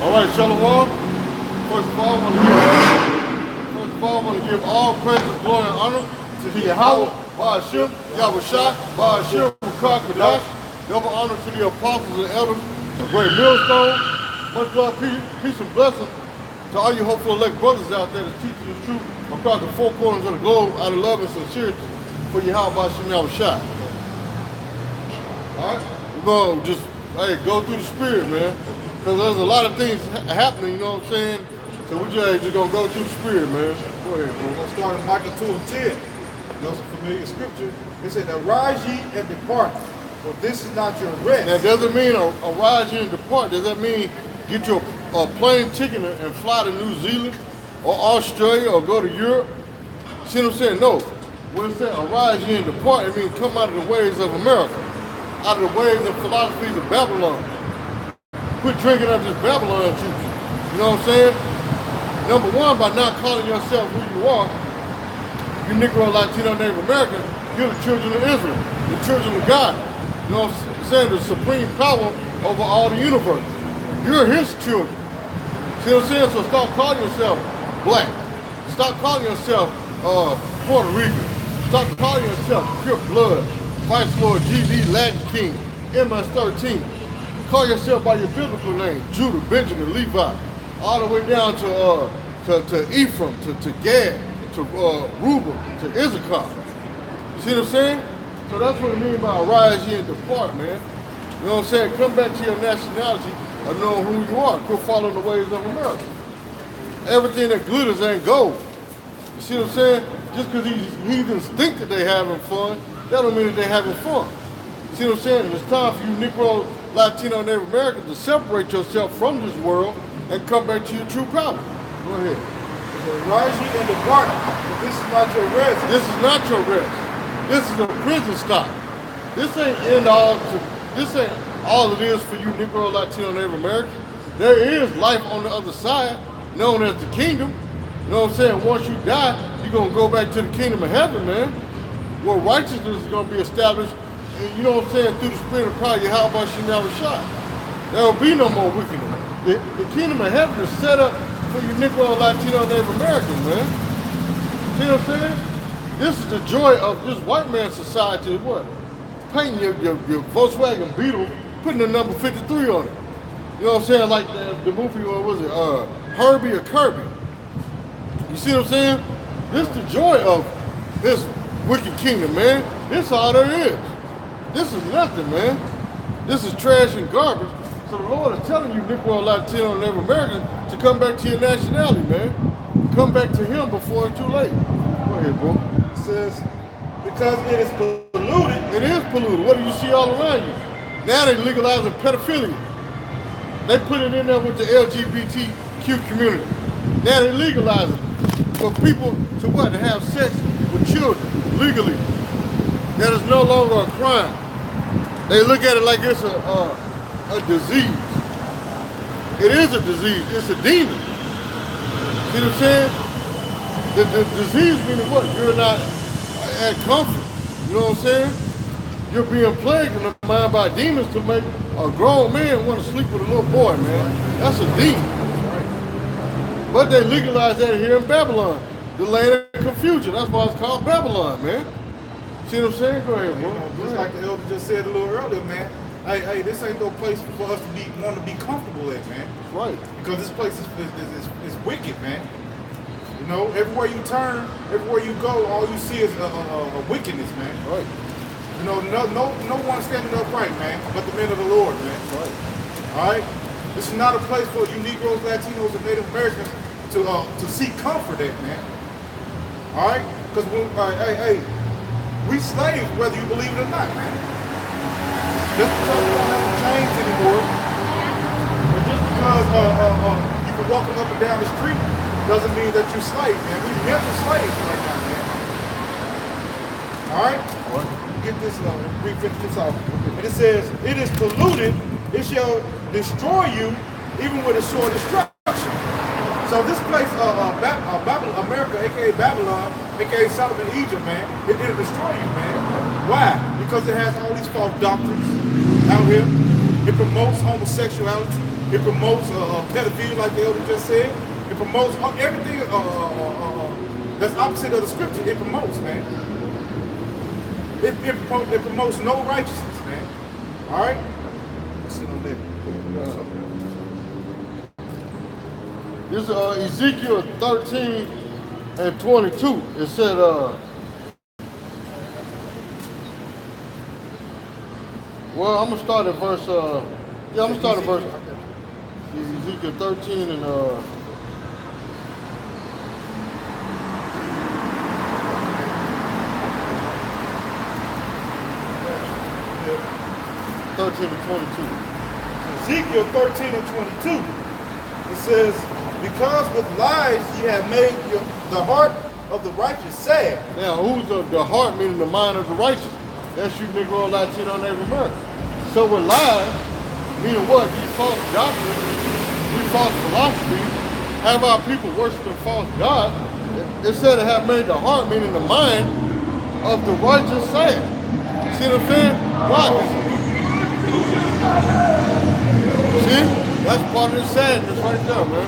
All right, Shalom. First of all, I want to give all praise, glory, and honor to Yahweh, Ba'ashim, Yahushua, Ba'ashim, Bukar, Kadash. Double honor to the apostles and elders, the great millstone. Much love, peace, and blessing to all you hopeful elect brothers out there that teach you the truth across the four corners of the globe out of love and sincerity for Yahweh, Ba'ashim, Yahushua. All right, we're going to just go through the spirit, man. Because there's a lot of things happening, you know what I'm saying? So we just going to go through the spirit, man. Go ahead, bro. We're going to start in Micah 2 and 10. That's a familiar scripture. It said, "Arise ye and depart, for this is not your rest." That doesn't mean arise ye and depart. Does that mean get your plane ticket and fly to New Zealand or Australia or go to Europe? See what I'm saying? No. When it says arise ye and depart, it means come out of the ways of America, out of the ways and philosophies of Babylon. Quit drinking up this Babylon juice. You know what I'm saying? Number one, by not calling yourself who you are, you Negro, Latino, Native American, you're the children of Israel, the children of God. You know what I'm saying? The supreme power over all the universe. You're his children. See what I'm saying? So stop calling yourself black. Stop calling yourself Puerto Rican. Stop calling yourself Crip Blood, Vice Lord, GD, Latin King, MS-13. Call yourself by your biblical name, Judah, Benjamin, Levi, all the way down to Ephraim, to Gad, to Reuben, to Issachar. You see what I'm saying? So that's what I mean by arise ye and depart, man. You know what I'm saying? Come back to your nationality of knowing who you are. Quit following the ways of America. Everything that glitters ain't gold. You see what I'm saying? Just because these heathens think that they're having fun, that don't mean that they're having fun. You see what I'm saying? It's time for you Negro, Latino, Native Americans to separate yourself from this world and come back to your true power. Go ahead. "Arise ye and depart, for this is not your rest." This is not your rest. This is a prison stop. This ain't this ain't all it is for you Negro, Latino, Native Americans. There is life on the other side, known as the kingdom. You know what I'm saying? Once you die, you're gonna go back to the kingdom of heaven, man. Where righteousness is gonna be established. You know what I'm saying, through the spirit of power, Yahweh Shem Yahushua. There will be no more wickedness. The kingdom of heaven is set up for you Negro, Latino, Native Americans, man. See what I'm saying? This is the joy of this white man society is what? Painting your Volkswagen Beetle, putting the number 53 on it. You know what I'm saying? Like the movie, what was it? Herbie or Kirby. You see what I'm saying? This is the joy of this wicked kingdom, man. This all there is. This is nothing, man. This is trash and garbage. So the Lord is telling you, Negro, Latino, and Native Americans, to come back to your nationality, man. Come back to him before it's too late. Go ahead, bro. It says, "Because it is polluted." It is polluted. What do you see all around you? Now they're legalizing pedophilia. They put it in there with the LGBTQ community. Now they legalize it for people to what? To have sex with children legally. That is no longer a crime. They look at it like it's a disease. It is a disease. It's a demon. See what I'm saying? The disease meaning what? You're not at comfort. You know what I'm saying? You're being plagued in the mind by demons to make a grown man want to sleep with a little boy, man. That's a demon. But they legalized that here in Babylon. The land of confusion. That's why it's called Babylon, man. See what I'm saying? Go ahead, bro. Just like the elder just said a little earlier, man. Hey, this ain't no place for us to want to be comfortable at, man. Right. Because this place is wicked, man. You know, everywhere you turn, everywhere you go, all you see is a wickedness, man. Right. You know, no one standing upright, man, but the men of the Lord, man. Right. All right. This is not a place for you Negroes, Latinos, and Native Americans to seek comfort at, man. All right. Because we slaves, whether you believe it or not, man. Just because we don't have the chains anymore, or just because you can walk up and down the street, doesn't mean that you're slaves, man. We're mental slaves right now, man. All right? Get this, finish this off. And it says, "It is polluted, it shall destroy you, even with a sure destruction." So this place, America, aka Babylon, aka Solomon, Egypt, man, it'll destroy you, man. Why? Because it has all these false doctrines out here. It promotes homosexuality. It promotes pedophilia, like the elder just said. It promotes everything that's opposite of the scripture. It promotes, man. It promotes no righteousness, man. All right? Let's sit on that. This is Ezekiel 13 and 22. It said, well, I'm gonna start at verse. I'm gonna start at verse. Ezekiel 13 and 13 and 22. Ezekiel 13 and 22. It says, because with lies ye have made the heart of the righteous sad. Now, who's the heart, meaning the mind of the righteous? That's you Negro, Latino, Native American. So with lies, meaning what? These false doctrines, these false philosophies, have our people worshiping false gods. It said it have made the heart, meaning the mind, of the righteous sad. See what I'm saying? Why? See? That's part of the sadness right there, man.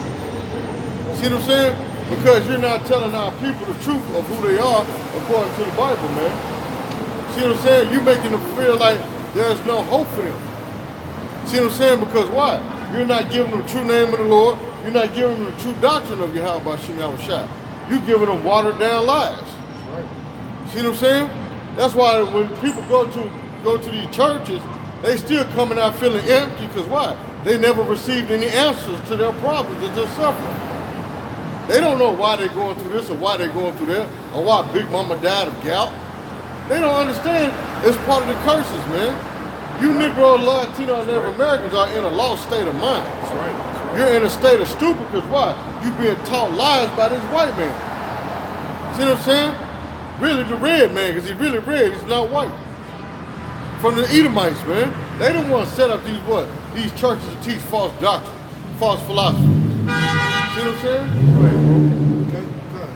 See what I'm saying? Because you're not telling our people the truth of who they are according to the Bible, man. See what I'm saying? You're making them feel like there's no hope for them. See what I'm saying? Because why? You're not giving them the true name of the Lord. You're not giving them the true doctrine of Yahweh Shem Yahushua. You're giving them watered down lies. Right. See what I'm saying? That's why when people go to these churches, they still coming out feeling empty, because why? They never received any answers to their problems that they're suffering. They don't know why they're going through this or why they're going through that, or why Big Mama died of gout. They don't understand it's part of the curses, man. You Negro, Latino, and Native Americans are in a lost state of mind. That's right. You're in a state of stupid, because why? You being taught lies by this white man. See what I'm saying? Really the red man, because he's really red, he's not white. From the Edomites, man. They don't want to set up these churches to teach false doctrine, false philosophy. See what I'm saying? Okay.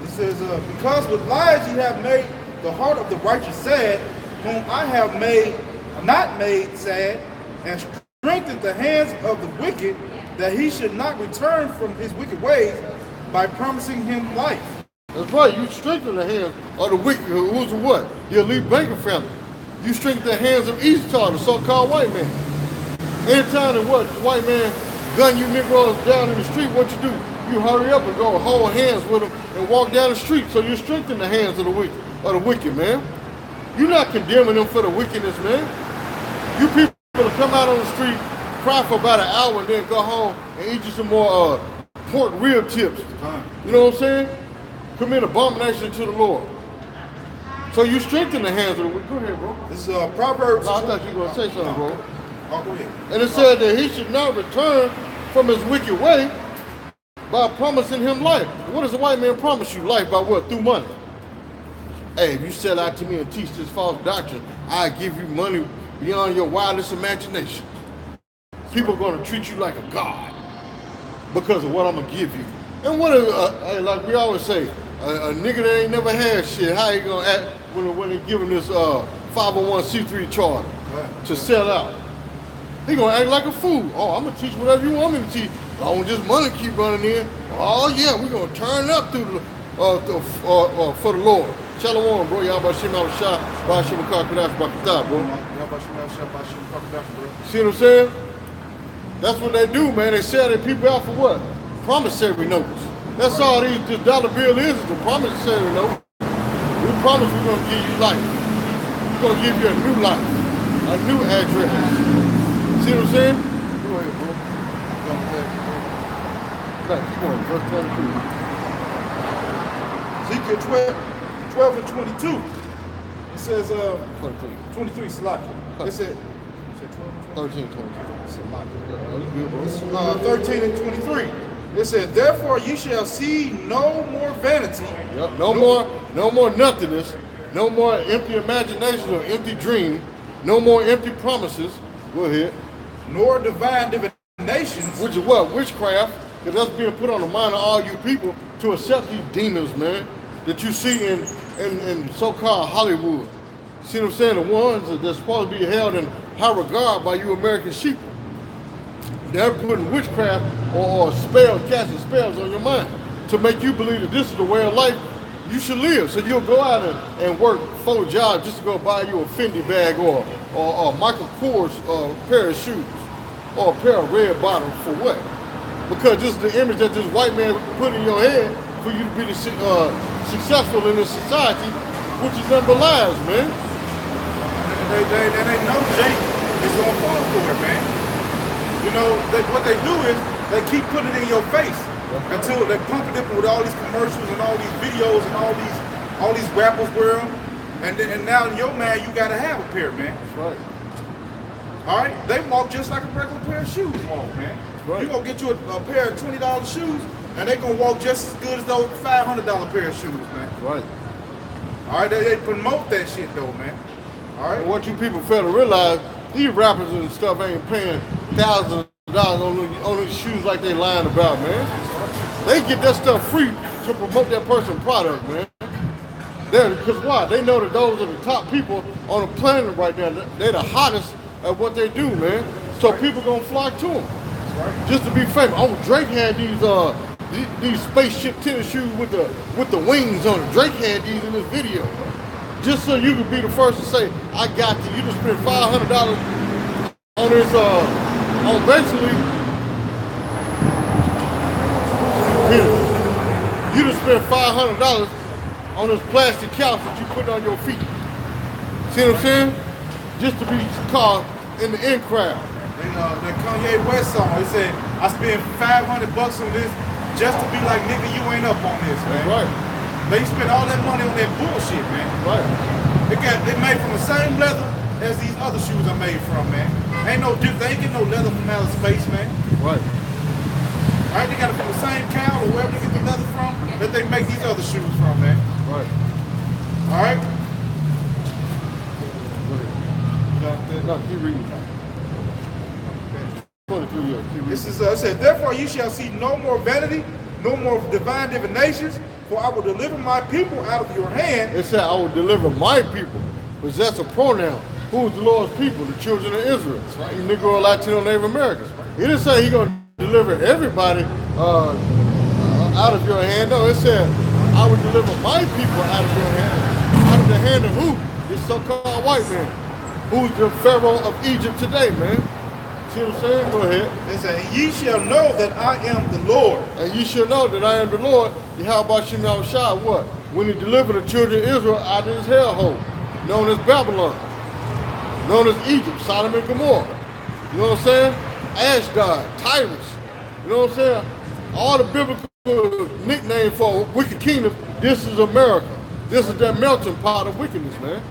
It says, because with lies you have made the heart of the righteous sad, whom I have not made sad, and strengthened the hands of the wicked, that he should not return from his wicked ways, by promising him life. That's right. You strengthen the hands of the wicked, who's what? The elite banking family. You strengthen the hands of Esau, the so-called white man. Anytime that the white man gun you Negroes down in the street, what you do? You hurry up and go hold hands with them and walk down the street. So you strengthen the hands of the wicked, man. You're not condemning them for the wickedness, man. You people come out on the street, cry for about an hour, and then go home and eat you some more pork rib tips. You know what I'm saying? Commit abomination to the Lord. So you strengthen the hands of the wicked. Go ahead, bro. This is Proverbs. No, I thought you were going to say something, bro. Oh, go ahead. And it said that he should not return from his wicked way by promising him life. What does the white man promise you? Life by what? Through money. Hey, if you sell out to me and teach this false doctrine, I give you money beyond your wildest imagination. People are going to treat you like a god because of what I'm going to give you. And what is, like we always say, a nigga that ain't never had shit, how you going to act when they give him this 501c3 charge to sell out? He going to act like a fool. Oh, I'm going to teach whatever you want me to teach. As long as this money keep running in, oh yeah, we're going to turn up through the, for the Lord. Shalom, bro. Y'all about Shema Shah, by Shema Kakadash, Bakata, bro. See what I'm saying? That's what they do, man. They sell their people out for what? Promissory notes. That's all this dollar bill is a promissory note. We promise we're going to give you life. We're going to give you a new life, a new address. See what I'm saying? Go ahead, bro. Keep going, verse 22. Ezekiel 12 and 22. It says, 23, Salaki. It said, 13, 22. 13 and 23. It says, therefore ye shall see no more vanity. Yep. No more nothingness. No more empty imagination or empty dream. No more empty promises. Go ahead. Nor divine divinations. Which is what? Witchcraft. Because that's being put on the mind of all you people to accept these demons, man, that you see in so-called Hollywood. See what I'm saying? The ones that's supposed to be held in high regard by you American sheep. They're putting witchcraft or spells, casting spells on your mind to make you believe that this is the way of life you should live. So you'll go out and work 4 jobs just to go buy you a Fendi bag or Michael Kors pair of shoes or a pair of red bottoms for what? Because this is the image that this white man put in your head for you to be successful in this society, which is nothing but lies, man. They know Jake is going to fall for it, man. You know, what they do is they keep putting it in your face until they pump it with all these commercials and all these videos and all these rappers wear them. And now in your man, you got to have a pair, man. That's right. All right? They walk just like a regular pair of shoes walk, man. Right. You're going to get you a pair of $20 shoes, and they're going to walk just as good as those $500 pair of shoes, man. Right. All right? They promote that shit, though, man. All right? And what you people fail to realize, these rappers and stuff ain't paying thousands of dollars on these shoes like they lying about, man. They get that stuff free to promote that person's product, man. Because why? They know that those are the top people on the planet right now. They're the hottest at what they do, man. So people gonna flock to them. Just to be famous. Oh, Drake had these spaceship tennis shoes with the wings on it. Drake had these in this video. Just so you could be the first to say, I got you. You just spent $500 on this, on basically, you just spent $500 on this plastic couch that you put on your feet. See what I'm saying? Just to be caught in the in crowd. That Kanye West song, he said, I spent $500 on this just to be like, nigga, you ain't up on this, man. Right. They spent all that money on that bullshit, man. Right. They made from the same leather as these other shoes are made from, man. Ain't no difference. They ain't get no leather from outer space, man. Right. All right, they got it from the same cow or wherever they get the leather from that they make these other shoes from, man. Right. All right? No, keep reading. This is, it said, therefore you shall see no more vanity, no more divine divinations, for I will deliver my people out of your hand. It said, I will deliver my people. Because that's a pronoun. Who is the Lord's people? The children of Israel. Right. Negro, Latino, Native Americans. He didn't say he's going to deliver everybody out of your hand. No, it said, I will deliver my people out of your hand. Out of the hand of who? This so-called white man. Who's the Pharaoh of Egypt today, man. See what I'm saying? Go ahead. It said, and ye shall know that I am the Lord. And ye shall know that I am the Lord. How about Shem Shai? What? When he delivered the children of Israel out of his hellhole, known as Babylon, known as Egypt, Sodom and Gomorrah. You know what I'm saying? Ashdod, Tyrus. You know what I'm saying? All the biblical nicknames for wicked kingdom. This is America. This is that melting pot of wickedness, man.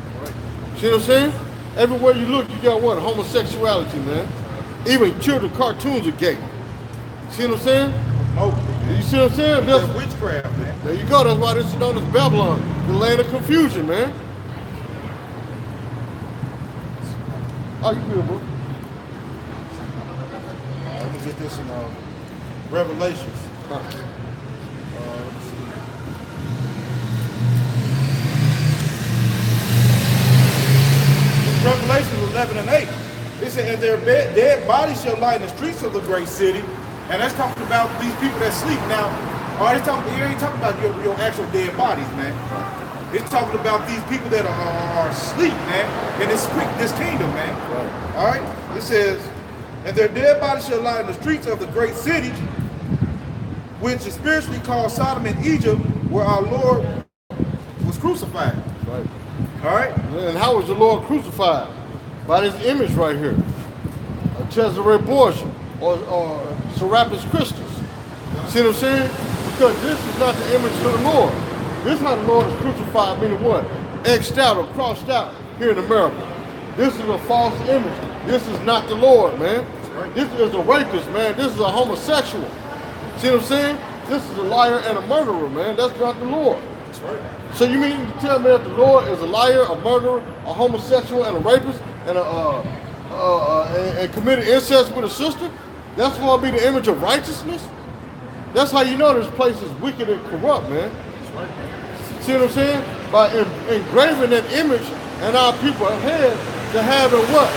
See what I'm saying? Everywhere you look, you got what? Homosexuality, man. Even children cartoons are gay. See what I'm saying? You see what I'm saying? That's witchcraft, man. There you go. That's why this is known as Babylon, the land of confusion, man. Oh, you good, bro? Let me get this in Revelations. Revelations 11 and 8. It said, and their dead bodies shall lie in the streets of the great city. And that's talking about these people that sleep. Now, you ain't talking about your actual dead bodies, man. It's talking about these people that are asleep, man, in this kingdom, man. Right. All right? It says, and their dead bodies shall lie in the streets of the great city, which is spiritually called Sodom and Egypt, where our Lord was crucified. Right. All right? And how was the Lord crucified? By this image right here. Cesare Borgia or Serapis Christus. See what I'm saying? Because this is not the image of the Lord. This is how the Lord is crucified, meaning what? X'd out or crossed out here in America. This is a false image. This is not the Lord, man. This is a rapist, man. This is a homosexual. See what I'm saying? This is a liar and a murderer, man. That's not the Lord. That's right. So you mean to tell me that the Lord is a liar, a murderer, a homosexual, and a rapist, and and committed incest with a sister? That's going to be the image of righteousness? That's how you know this place is wicked and corrupt, man. That's right. See what I'm saying? By engraving that image in our people's head to have it what?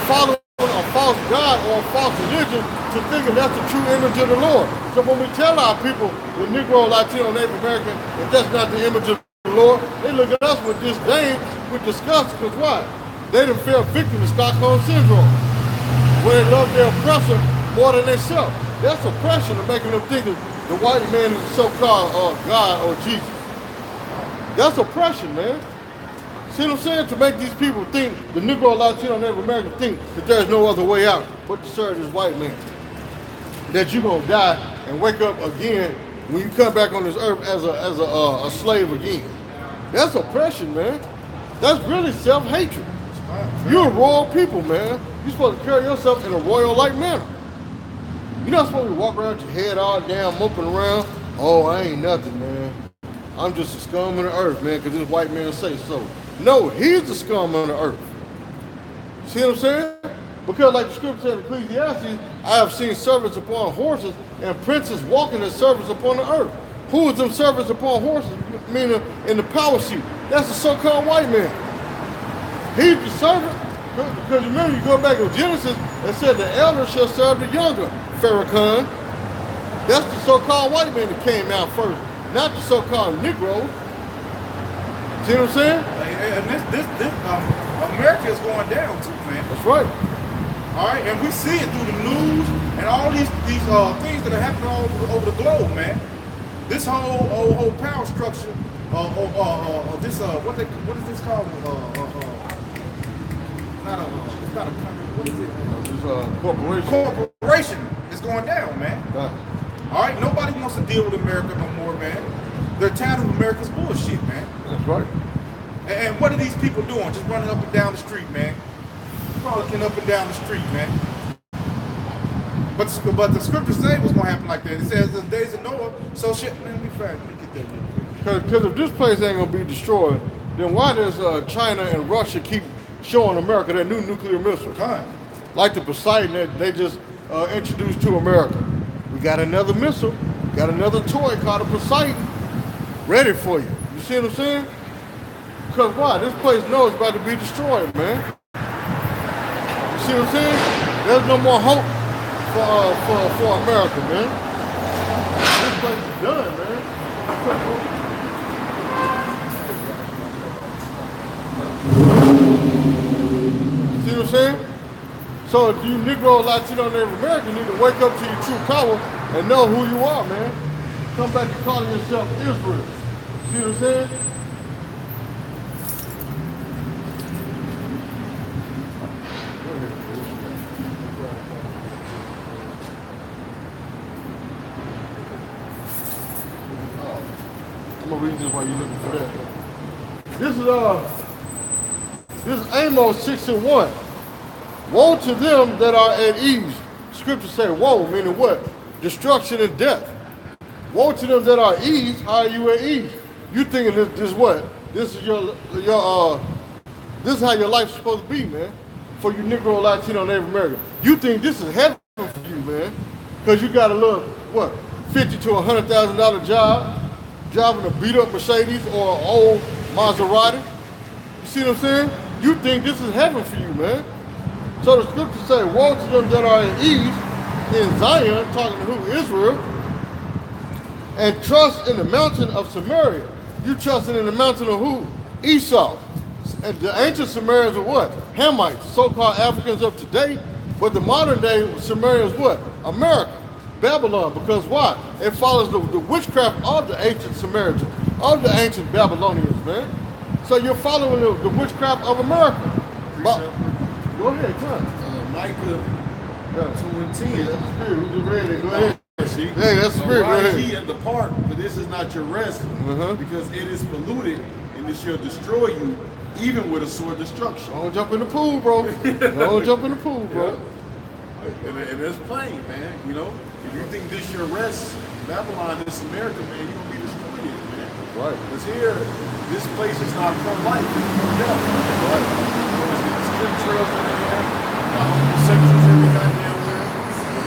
Following a false false god or a false religion to thinking that's the true image of the Lord. So when we tell our people, the Negro, Latino, Native American, that that's not the image of the Lord, they look at us with disdain, with disgust, because why? They done fell victim to Stockholm Syndrome, where they love their oppressor more than themselves. That's oppression of making them think that the white man is the so-called God or Jesus. That's oppression, man. See what I'm saying? To make these people think, the Negro, Latino, Native American think that there's no other way out but to serve this white man. That you're gonna die and wake up again when you come back on this earth as a slave again. That's oppression, man. That's really self-hatred. You're a royal people, man. You're supposed to carry yourself in a royal-like manner. You're not supposed to walk around with your head all down, moping around. Oh, I ain't nothing, man. I'm just a scum of the earth, man, because this white man say so. No, he's the scum of the earth. See what I'm saying? Because like the scripture said in Ecclesiastes, I have seen servants upon horses and princes walking as servants upon the earth. Who is them servants upon horses? Meaning in the power seat. That's the so-called white man. He's the servant. Because remember, you go back to Genesis, it said the elder shall serve the younger, Farrakhan. That's the so-called white man that came out first, not the so-called Negro. See what I'm saying? And this America is going down too, man. That's right. All right, and we see it through the news and all these things that are happening all over the globe, man. This whole power structure, this what is this called? It's not a country. What is it? It's a corporation. Corporation is going down, man. All right, nobody wants to deal with America no more, man. They're tired of America's bullshit, man. That's right. And what are these people doing? Just running up and down the street, man. Frolicking up and down the street, man. But the scriptures say what's gonna happen like that. It says the days of Noah, so shit. Man, let me get that real quick. Because if this place ain't gonna be destroyed, then why does China and Russia keep showing America their new nuclear missiles? Like the Poseidon that they just introduced to America. We got another missile, got another toy called a Poseidon, ready for you. You see what I'm saying? Because why? This place knows it's about to be destroyed, man. You see what I'm saying? There's no more hope for America, man. This place is done, man. See what I'm saying? So if you Negro, Latino, Native American, you need to wake up to your true power and know who you are, man. Come back to calling yourself Israel. See what I'm saying? I'm gonna read this while you're looking for that. This is Amos 6:1. Woe to them that are at ease. Scripture say woe, meaning what? Destruction and death. Woe to them that are at ease. How are you at ease? You thinking this what? This is this is how your life's supposed to be, man. For you Negro, Latino, Native American. You think this is heaven for you, man. Because you got a little, what, $50,000 to $100,000 job, driving a beat up Mercedes or an old Maserati. You see what I'm saying? You think this is heaven for you, man. So the scriptures say, woe to them that are at ease in Zion, talking to who? Israel, and trust in the mountain of Samaria. You trusting in the mountain of who? Esau. And the ancient Sumerians are what? Hamites, so-called Africans of today. But the modern day Sumerians what? America, Babylon. Because why? It follows the witchcraft of the ancient Samaritans, of the ancient Babylonians, man. So you're following the witchcraft of America. Go ahead, come. Micah 2:10. That's the spirit. We just read it. Go ahead. See? Hey, that's the spirit. Go Rise ahead. ye and depart, for this is not your rest, because it is polluted, and it shall destroy you, even with a sore destruction. Don't jump in the pool, bro. Don't jump in the pool, bro. And it's plain, man. You know, if you think this your rest, Babylon, this America, man, you're gonna be destroyed, man. Right. Because here, this place is not from life, it's from death. Right. There's chemtrails in there, homosexuals every goddamn where.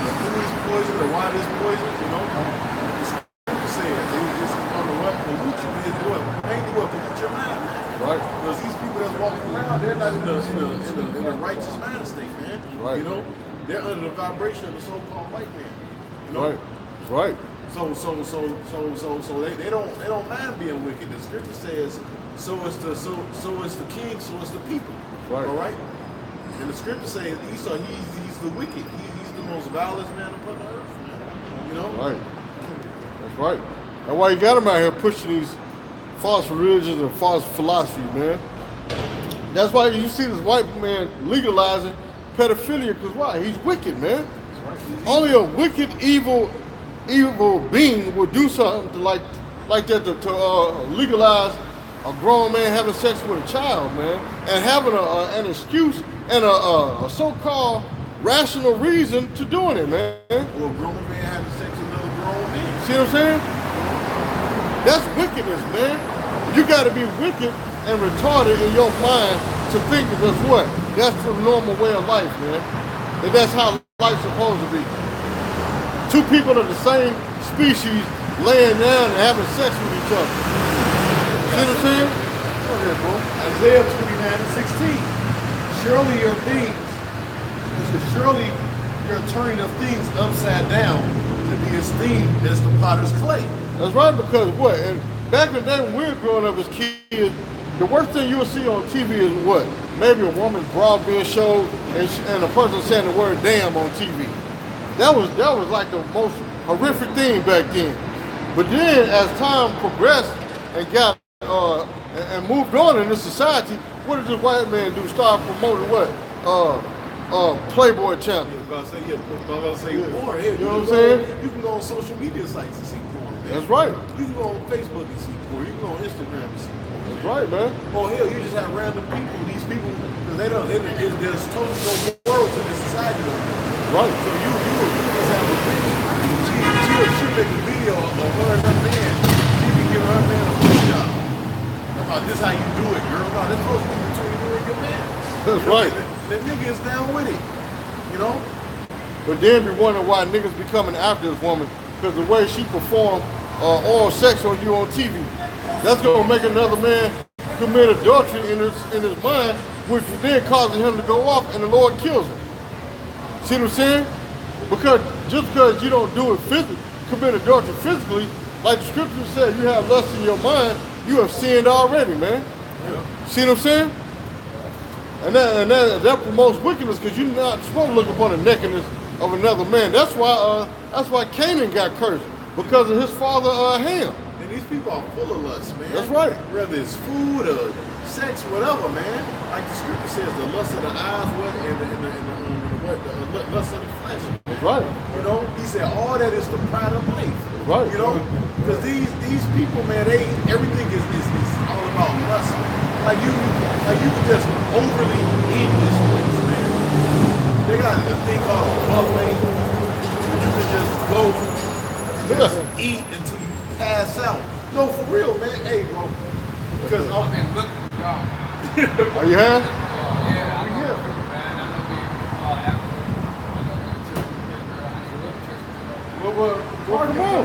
The food is poison, the water is poison, you know. The scripture said, it's gonna what? Pollute you is what? Mainly what? Pollute your mind. Right. Because these people that's walking around, they're not in the righteous mind state, man. Right. You know? they're under the vibration of the so-called white man. You know? Right. So they don't mind being wicked. The scripture says, so is the king, so is the people. Right. All right. And the scripture says Esau, he's the wicked. He's the most vilest man upon the earth. Man. You know. Right. That's right. That's why you got him out here pushing these false religions and false philosophy, man. That's why you see this white man legalizing pedophilia, because why? He's wicked, man. Only a wicked, evil being would do something like that to legalize a grown man having sex with a child, man, and having an excuse and a so-called rational reason to doing it, man. Well, a grown man having sex with another grown man. See what I'm saying? That's wickedness, man. You got to be wicked and retarded in your mind to think that that's what? That's the normal way of life, man. That that's how life's supposed to be. Two people of the same species laying down and having sex with each other. See what I'm saying? Go ahead, bro. Isaiah 29:16. Surely you're turning of things upside down to be esteemed as the potter's clay. That's right, because what? And back in the day when we were growing up as kids, the worst thing you would see on TV is what? Maybe a woman's bra being showed and a person saying the word damn on TV. That was like the most horrific thing back then. But then as time progressed and got and moved on in this society, what did this white man do? Start promoting what? Playboy channel. I was about to say porn. Hey, you know what I'm saying? You can go on social media sites and see porn, man. That's right. You can go on Facebook and see porn. You can go on Instagram and see porn. That's right, man. Oh hell, you just have random people. These people, because there's totally no morals in this society. Right. So you just have a bitch. She make a video of her and her man. She be giving her man a foot job. About this how you do it, girl. No, that's supposed to be between you and your man. That's right. That nigga is down with it. You know? But then be wondering why niggas be coming after this woman, because the way she performed oral sex on you on TV, that's gonna make another man commit adultery in his mind, which is then causing him to go off, and the Lord kills him. See what I'm saying? Because just because you don't do it physically, commit adultery physically, like the scripture said, you have lust in your mind, you have sinned already, man. Yeah. See what I'm saying? And that promotes wickedness, because you're not supposed to look upon the nakedness of another man. That's why Canaan got cursed, because of his father Ham. And these people are full of lust, man. That's right. Whether it's food or sex, whatever, man. Like the scripture says, the lust of the eyes, the lust of the flesh. That's right. You know, he said all that is the pride of life. Right. You know, because these people, man, everything is all about lust. Like you can just overly eat this place, man. They got a thing called a buffet. You can just go eat until you pass out. No, for real, man. Hey, bro. Because Are you have? Well, come on.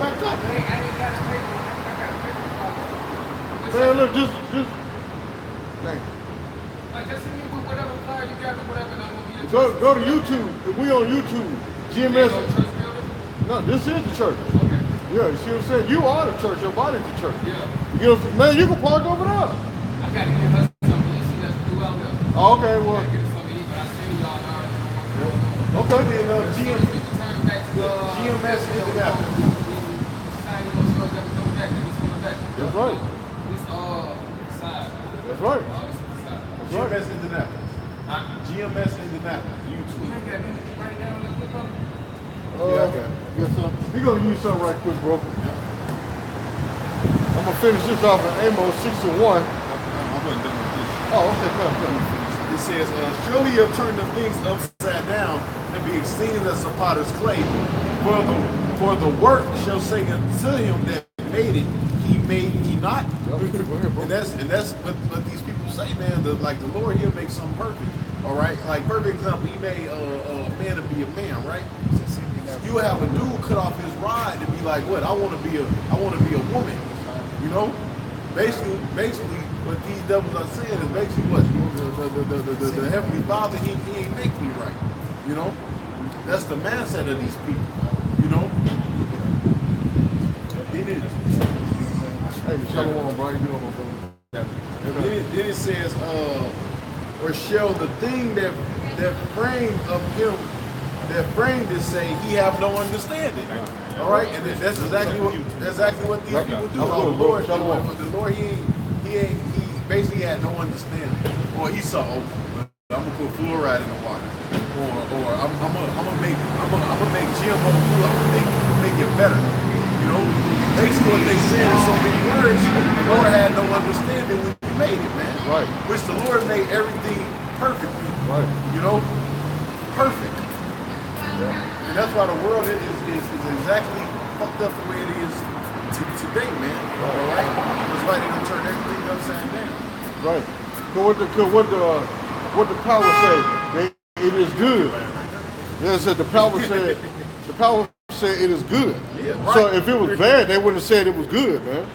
Man, look, just. Thank you. Go to YouTube. We on YouTube. GMS. No, this is the church. Yeah, you see what I'm saying? You are the church. Your body's the church. Yeah. You know, man, you can park over there. I gotta give her something. She doesn't do well there. Oh, okay, well. I gotta get her something to eat, but I see y'all now. Okay, then GMS International. That's right. Side. That's right. Side. GMS International. GMS International. YouTube. Yes, sir. We're going to use something right quick, bro. I'm going to finish this off in Amos 6:1. I'm done with this. Oh, okay, come. It says, surely you have turned the things upside down and be exceeding as a potter's clay. For the work shall say unto him that made it, he not. Okay, go ahead, bro. And that's what these people say, man. The Lord, he'll make something perfect. All right, like perfect example, he made a man to be a man, right? You have a dude cut off his rod and be like, what? I want to be a woman. You know, basically, what these devils are saying is basically what the Heavenly Father he ain't make me right. You know, That's the mindset of these people. You know? It is. Hey, shalom, bro. You doing, brother? Then it says, or shall the thing that framed of him that framed it say he have no understanding. All right, and that's exactly what these people do. Oh, the Lord, he basically had no understanding. Or he saw, oh, I'm gonna put fluoride in the water, or I'm gonna make GMO food. I'm gonna make it better. You know, basically what they said in so many words, the Lord had no understanding when He made it, man. Right. Which the Lord made everything perfectly. Right. You know, perfect. Yeah. And that's why the world is exactly fucked up the way it is today, man. All right? That's why they done turn everything upside down. Right. So what the power say? It is good. Yeah, it said the power said it is good. Yeah, right. So if it was bad, they wouldn't have said it was good, man.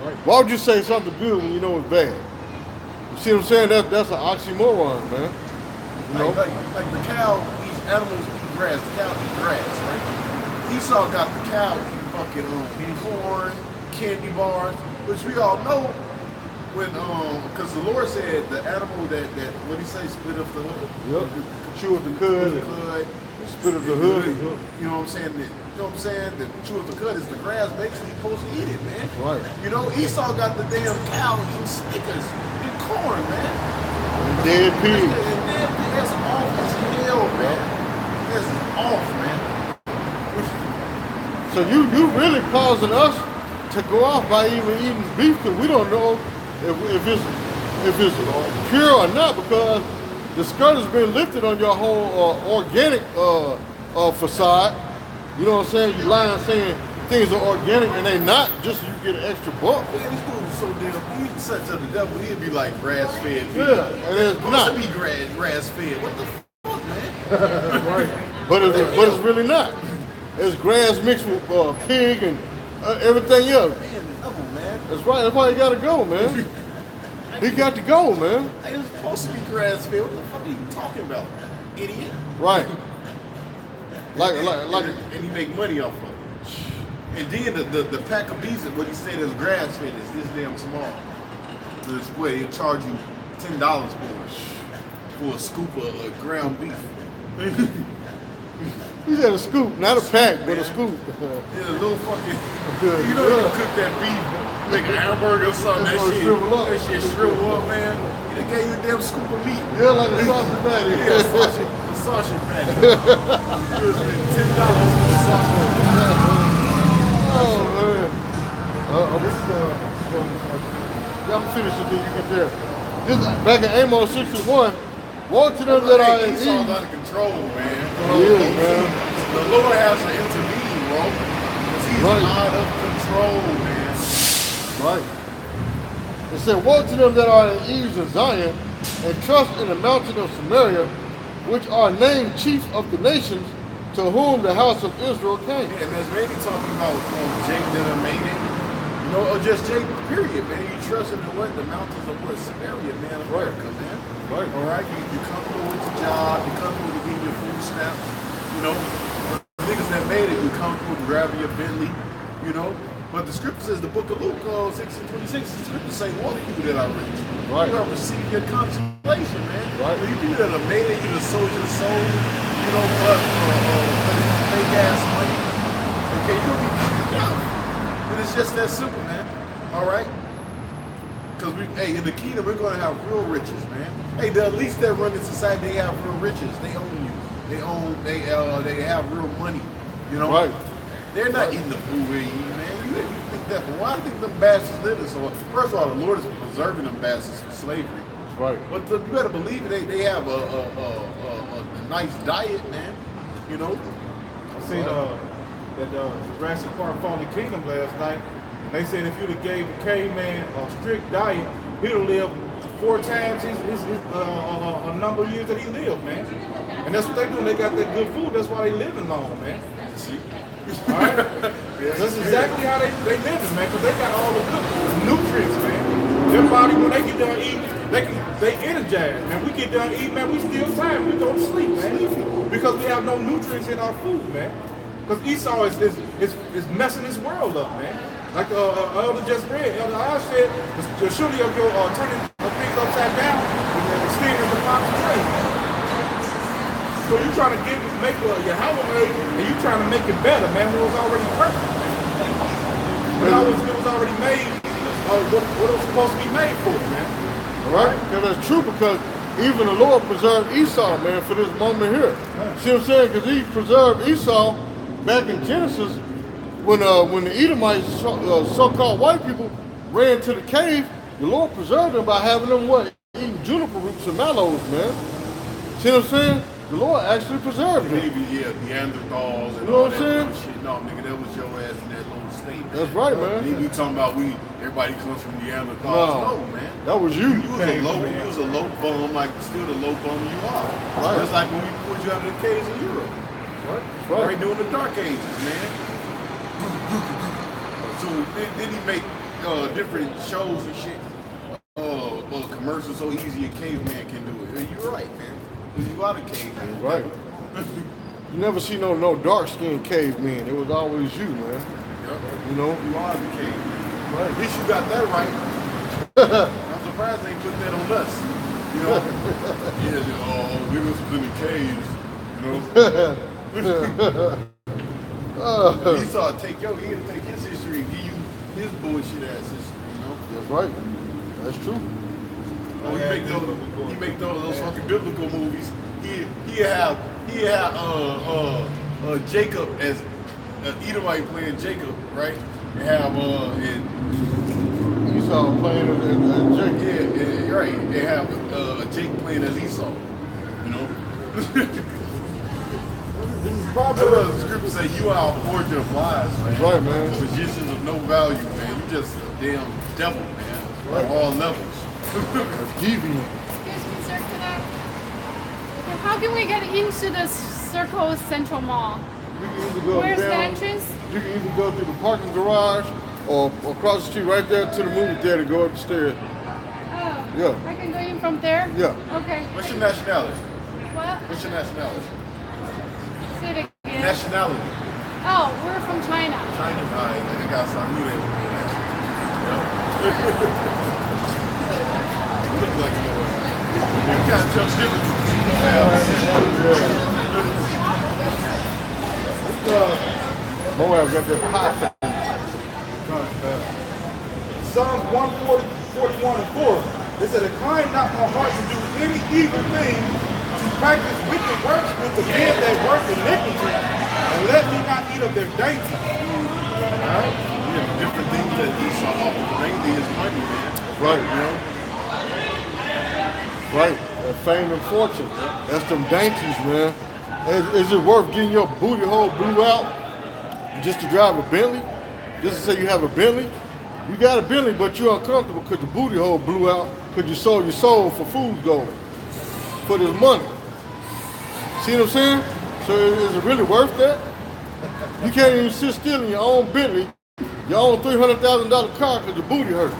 Right. Why would you say something good when you know it's bad? You see what I'm saying? That's an oxymoron, man. You know? Like the cow, these animals eat grass. The cow eat grass, right? Esau got the cow eating corn, candy bars, which we all know when because the Lord said the animal that what did he say, split up the hood? Yep. Chew up the cud. Spit up the hood. You know what I'm saying? You know what I'm saying? The chew up the cud is the grass. Basically, you're supposed to eat it, man. Right. You know, Esau got the damn cow eating Snickers and corn, man. And dead pigs. That's off as hell, man. That's off, man. So you really causing us to go off by even eating beef because we don't know if it's pure or not, because the skirt has been lifted on your whole organic facade. You know what I'm saying? You lying saying things are organic and they not, just so you get an extra buck. Man, these fools so damn, you such to the devil, he'd be like grass-fed. Yeah, and it's not. Supposed to be grass-fed. What the fuck, man? Right. But it's really not. It's grass mixed with pig and everything else. Man, the devil, man. That's right. That's why he got to go, man. He got to go, man. Hey, it's supposed to be grass-fed. What the fuck are you talking about, idiot? Right. And he make money off of it. And then the pack of beef, what he said is grass-fed, is this damn small. So it's where he'll charge you $10 for a scoop of ground beef. He said a scoop, not a pack, but a scoop. Yeah, a little fucking, you know, you cook that beef, make a hamburger or something, that shit shrivel up, man. They gave you a damn scoop of meat. Yeah, like a sausage patty. Yeah, a sausage patty. It was $10 for the sausage patty. Oh, man. I'm finishing this, you can tell. This, back in Amos 61, woe to them that are in Esau's out Egypt. of control, man. Yeah, man. The Lord has to intervene, bro. Because he's Right. out of control, man. Right. It said, woe to them that are in Eves and Zion, and trust in the mountain of Samaria, which are named chief of the nations, to whom the house of Israel came. Yeah, and that's maybe talking about Jake that I made it. You know, or just Jake, period, man. You trust in what? The mountains of what? Samaria, man. America, man. Right. All right? You comfortable with your job. You're comfortable with getting your food stamps. You know, the niggas that made it, you're comfortable with grabbing your Bentley. You know? But the scripture says, the book of Luke, 16:26, the scripture say, all the people that are rich. Right. You are receiving your consolation, man. Right. But you people that have made it, you the soldier of soul, you know, but fake ass money. Okay, you'll be kicked out. And it's just that simple, man. All right? Because in the kingdom, we're going to have real riches, man. Hey, the elites that run in society, they have real riches. They own you. They have real money. You know? Right. They're not eating the food we eat, man. You think that? But why do you think them bastards live this? So first of all, the Lord is preserving them bastards from slavery. Right. But you better believe it, they have a nice diet, man. You know? I seen that Jurassic Park Fallen Kingdom last night. They said if you'd have gave the caveman a strict diet, he'd have lived 4 times his number of years that he lived, man. And that's what they do. They got that good food. That's why they living long, man. See? All right? That's exactly how they living, man. Because they got all the good nutrients, man. Their body, when they get done eating, they energize. Man, we get done eating, man, we still tired. We go to sleep, man. because we have no nutrients in our food, man. Because Esau is messing this world up, man. Like Elder just read, Elder I said, the surely of your turning of things upside down and extending the box trade. So you trying to make your Halloween and you trying to make it better, man, when it was already perfect. When it was already made, what it was supposed to be made for, man. All right? Because that's true, because even the Lord preserved Esau, man, for this moment here. See what I'm saying? Because he preserved Esau back in Genesis when the Edomites, so-called white people, ran to the cave. The Lord preserved them by having them what? Eating juniper roots and mallows, man. See what I'm saying? The Lord actually preserved them. Maybe, yeah, Neanderthals and You know all what I'm that saying? kind of shit. No, nigga, that was your ass in that little state. That's right, man. We talking about everybody comes from Neanderthals. No, No, man. that was you. You was a low bum, like still the low bum you are. Right. That's like when we put you out of the caves in Europe. Right. Right during the Dark Ages, man. So then he make different shows and shit, commercials so easy a caveman can do it. You're right, man. You are the caveman. Right. You never see no dark-skinned cavemen. It was always you, man. Yep. You know? You are the caveman. Right. At least you got that right. I'm surprised they put that on us. You know? Yeah, niggas was in the caves. You know? Esau take his history and give you his bullshit ass history, you know? That's right. That's true. He make those fucking biblical movies. He have Jacob as Edomite playing Jacob, right? And have Esau playing as Jacob. yeah, right. They have Jake playing as Esau, you know. Probably the scripture say you are a forger of lies, man. That's right, man. Magicians of no value, man. You just a damn devil, man. Right. On all levels. That's deviant. Excuse me, sir, can I? How can we get into the Circle Central Mall? You can either go Where's the down, entrance? You can either go through the parking garage or across the street right there to the movie theater, go up the stairs. Oh. Yeah. I can go in from there? Yeah. Okay. What's your nationality? What? What's your nationality? Say it again. Nationality. Oh, we're from China. China. I got some. I knew they were look like you know what? You can't tell the difference. Moab got that pie. Psalms 141 and 4. It said, "Incline not my heart to do any evil thing, to practice wicked works with the men that work iniquity, and let me not eat of their dainty." Alright? Yeah, different things that Esau offered. Mainly his money, man. Right. You know? Right. That fame and fortune. That's them dainties, man. Is it worth getting your booty hole blew out just to drive a Bentley? Just to say you have a Bentley? You got a Bentley, but you're uncomfortable because the booty hole blew out because you sold your soul for food gold, for this money. See what I'm saying? So is it really worth that? You can't even sit still in your own Bentley, your own $300,000 car because your booty hurt.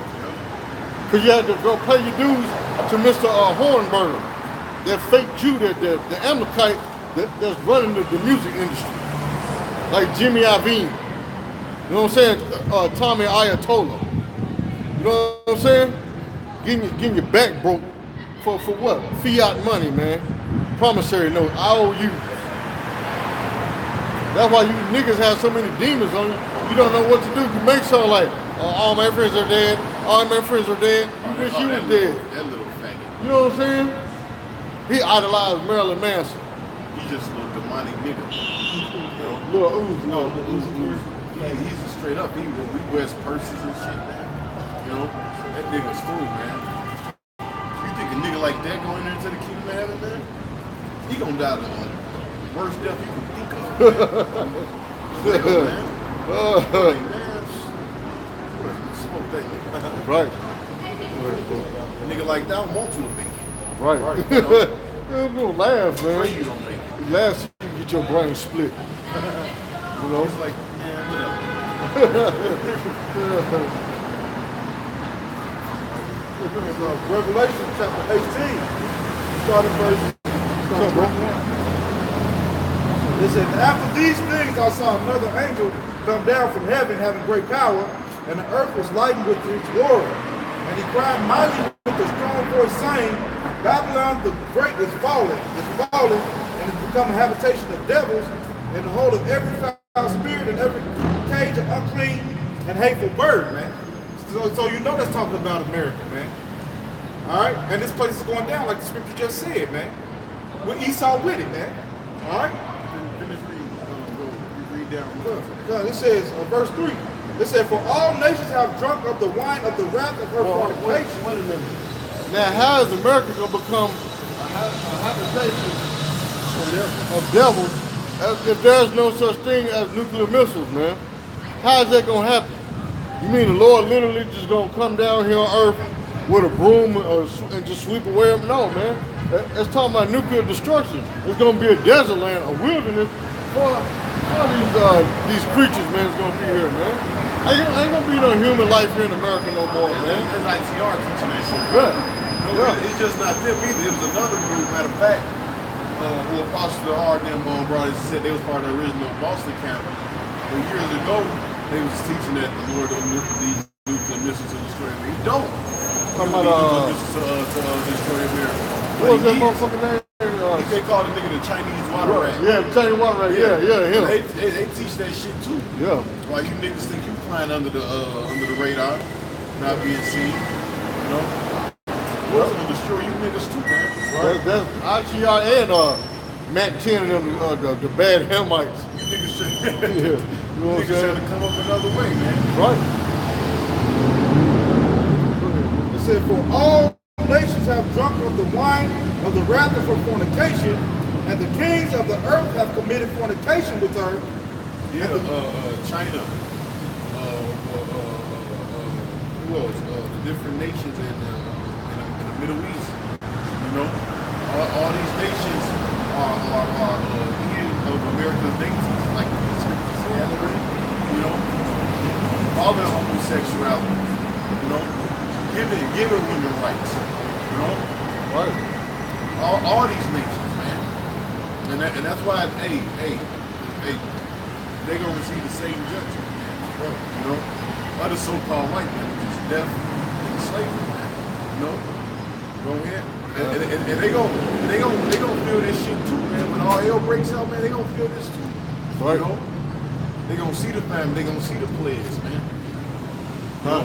Because you had to go pay your dues to Mr. Hornberger, that fake Jew, the Amalekite that's running the music industry. Like Jimmy Iovine. You know what I'm saying? Tommy Ayatollah. You know what I'm saying? Getting your back broke for what? Fiat money, man. Promissory note. I owe you. That's why you niggas have so many demons on you. You don't know what to do. You make something like, all my friends are dead. All my friends are dead. You wish you was dead. That little faggot. You know what I'm saying? He idolized Marilyn Manson. He's just a little demonic nigga. You know? Little Uzi. No, he's a straight up. He wears purses and shit, man. You know? That nigga's fool, man. You think a nigga like that going into the kingdom of heaven, man? He gonna die the worst death you can think of, man. Nigga, man. Hey, man. Smoke that nigga. Right. A nigga like that want you to make it. Right. Right, you know? Don't laugh, Pray you man. don't make it. Last you get your brain split. You know? It's like, man, whatever. Revelation chapter 18. Starting verse 1. It said, after these things I saw another angel come down from heaven having great power, and the earth was lightened with his glory. And he cried mightily with a strong voice, saying, Babylon the great is fallen, and is become a habitation of devils, and the hold of every foul spirit and every cage of unclean and hateful bird, man. So you know that's talking about America, man. All right? And this place is going down like the scripture just said, man. With Esau with it, man. All right? Finish reading. Read down. Look, it says, verse 3, it says, for all nations have drunk of the wine of the wrath of her fornication. Wait a minute. Now, how is America going to become a habitation of devils if there's no such thing as nuclear missiles, man? How is that going to happen? You mean the Lord literally just going to come down here on earth with a broom and just sweep away them? No, man. It's talking about nuclear destruction. It's going to be a desert land, a wilderness for these creatures, man. It's going to be here, man. Ain't going to be no human life here in America no more, man. It's like TR teaching that shit. Yeah. It's just not them either. It was another group, matter of fact, who Apostle R. them brothers said they was part of the original Boston camp. But years ago, they was teaching that the Lord don't these nuclear missiles to destroy America. He don't. Talking about, to destroy America. what was that motherfucking name? They call the nigga the Chinese water rat. Yeah, the Chinese water rat. Yeah, him. They teach that shit too. Yeah. Why you niggas think you flying under the radar, not being seen, you know? What's gonna destroy you niggas too, man? Right? That's ITR and Matt 10 and them, the bad Hamites. You niggas should, Yeah. You know what I'm niggas trying saying? to come up another way, man. Right. It said, for all nations have drunk of the wine of the wrath of her fornication, and the kings of the earth have committed fornication with her. Yeah, China, who else? The different nations in the Middle East. You know, all these nations are in of America's nations, like the scripture said already. You know, all their homosexuality. You know, giving women rights. You know, Right. all these nations, man, and that's why, hey, they're gonna receive the same judgment, man. You know, other so-called white men, which is death and slavery, man. You know, go ahead, and they gonna feel this shit too, man. When all hell breaks out, man, they gonna feel this too. Right. You know, they gonna see the famine, they gonna see the plagues, man. Huh?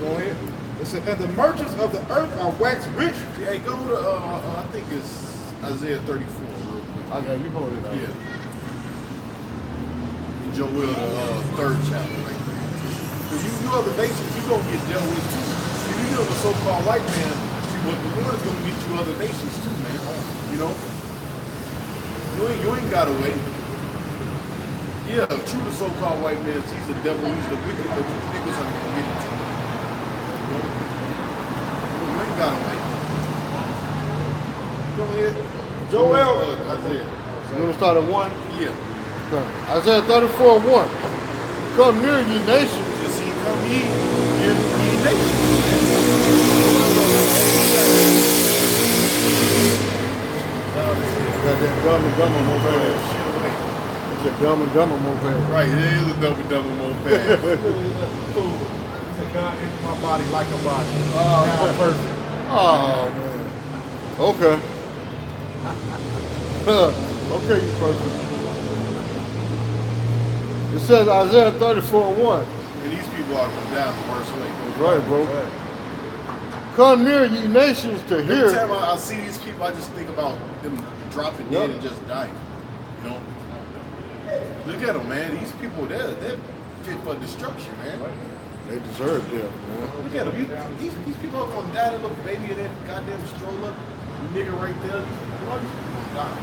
Go ahead. It said, and the merchants of the earth are waxed rich. Hey, go to I think it's Isaiah 34 real quick. Okay, you hold it out. Yeah. Joel, the third chapter, right there. Because you other nations, you gonna get dealt with too. If you know the so-called white man, see what the Lord is gonna get you other nations too, man. You know, you ain't got away. Yeah, true, the so-called white man sees the devil, he's the wicked, but you niggas are gonna get it too. You know, you ain't got away. Go ahead, Joel. Isaiah. You want to start at 1? Yeah. Okay. Isaiah 34:1. Come near, ye nations. You see, come ye nations. Got that Dumb and Dumber moped. It's a Dumb and Dumber moped. Right, it is a double moped. God into my body like a body. Now perfect. Oh, man. Okay. Okay, you perfect. It says Isaiah 34:1. And these people are from down the worst way. That's right, bro. Come near, ye nations, to Every hear. time I see these people, I just think about them dropping dead and just dying. You know? Look at them, man. These people, they're fit for destruction, man. They deserve death, man. Look at them. These people are going to die. That little baby in that goddamn stroller. Nigga right there. All these people going to die.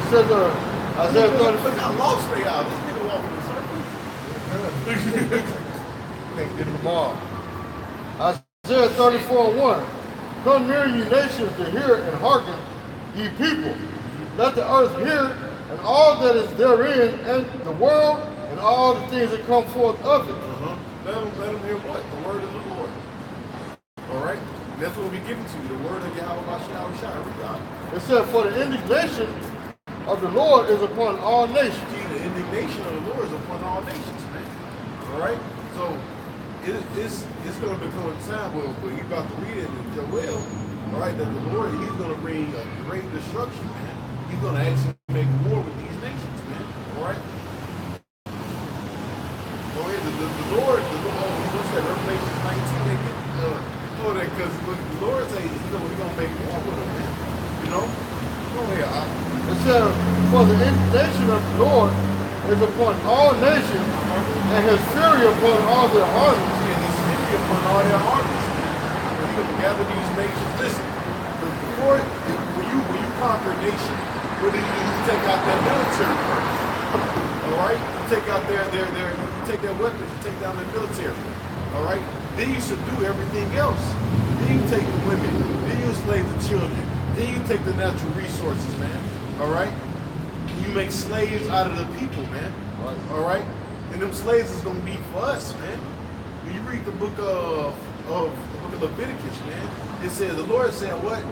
It says Isaiah 34. Look how lost they are. This nigga walking in circles. Can't get them all. Isaiah 34:1. Come near, ye nations, to hear and hearken, ye people. Let the earth hear, and all that is therein, and the world, and all the things that come forth of it. Let them hear what? The word of the Lord. that's what we given to you, the word of Yahweh Bashar Shah. It said, for the indignation of the Lord is upon all nations. See, the indignation of the Lord is upon all nations, man. All right? So it's going to become a time where you're about to read it in Joel, all right, that the Lord, he's going to bring a great destruction, man. He's going to actually make war with these nations, man. All right? Go ahead. The Lord, what's that, Revelation 19, they get, that because the Lord say, we're going to make war with them, man. You know? Go ahead. It said, for the indignation of the Lord is upon all nations, and his fury upon all their armies. And his fury upon all their armies. He's going to gather these nations. Listen, before, when you conquer a nation, what do you do? You take out their military first. All right? You take out you take their weapons, you take down their military. All right? Then you subdue everything else. Then you take the women. Then you enslave the children. Then you take the natural resources, man. All right? You make slaves out of the people, man. All right? And them slaves is going to be for us, man. When you read the book of Leviticus, man, it says, the Lord said, what?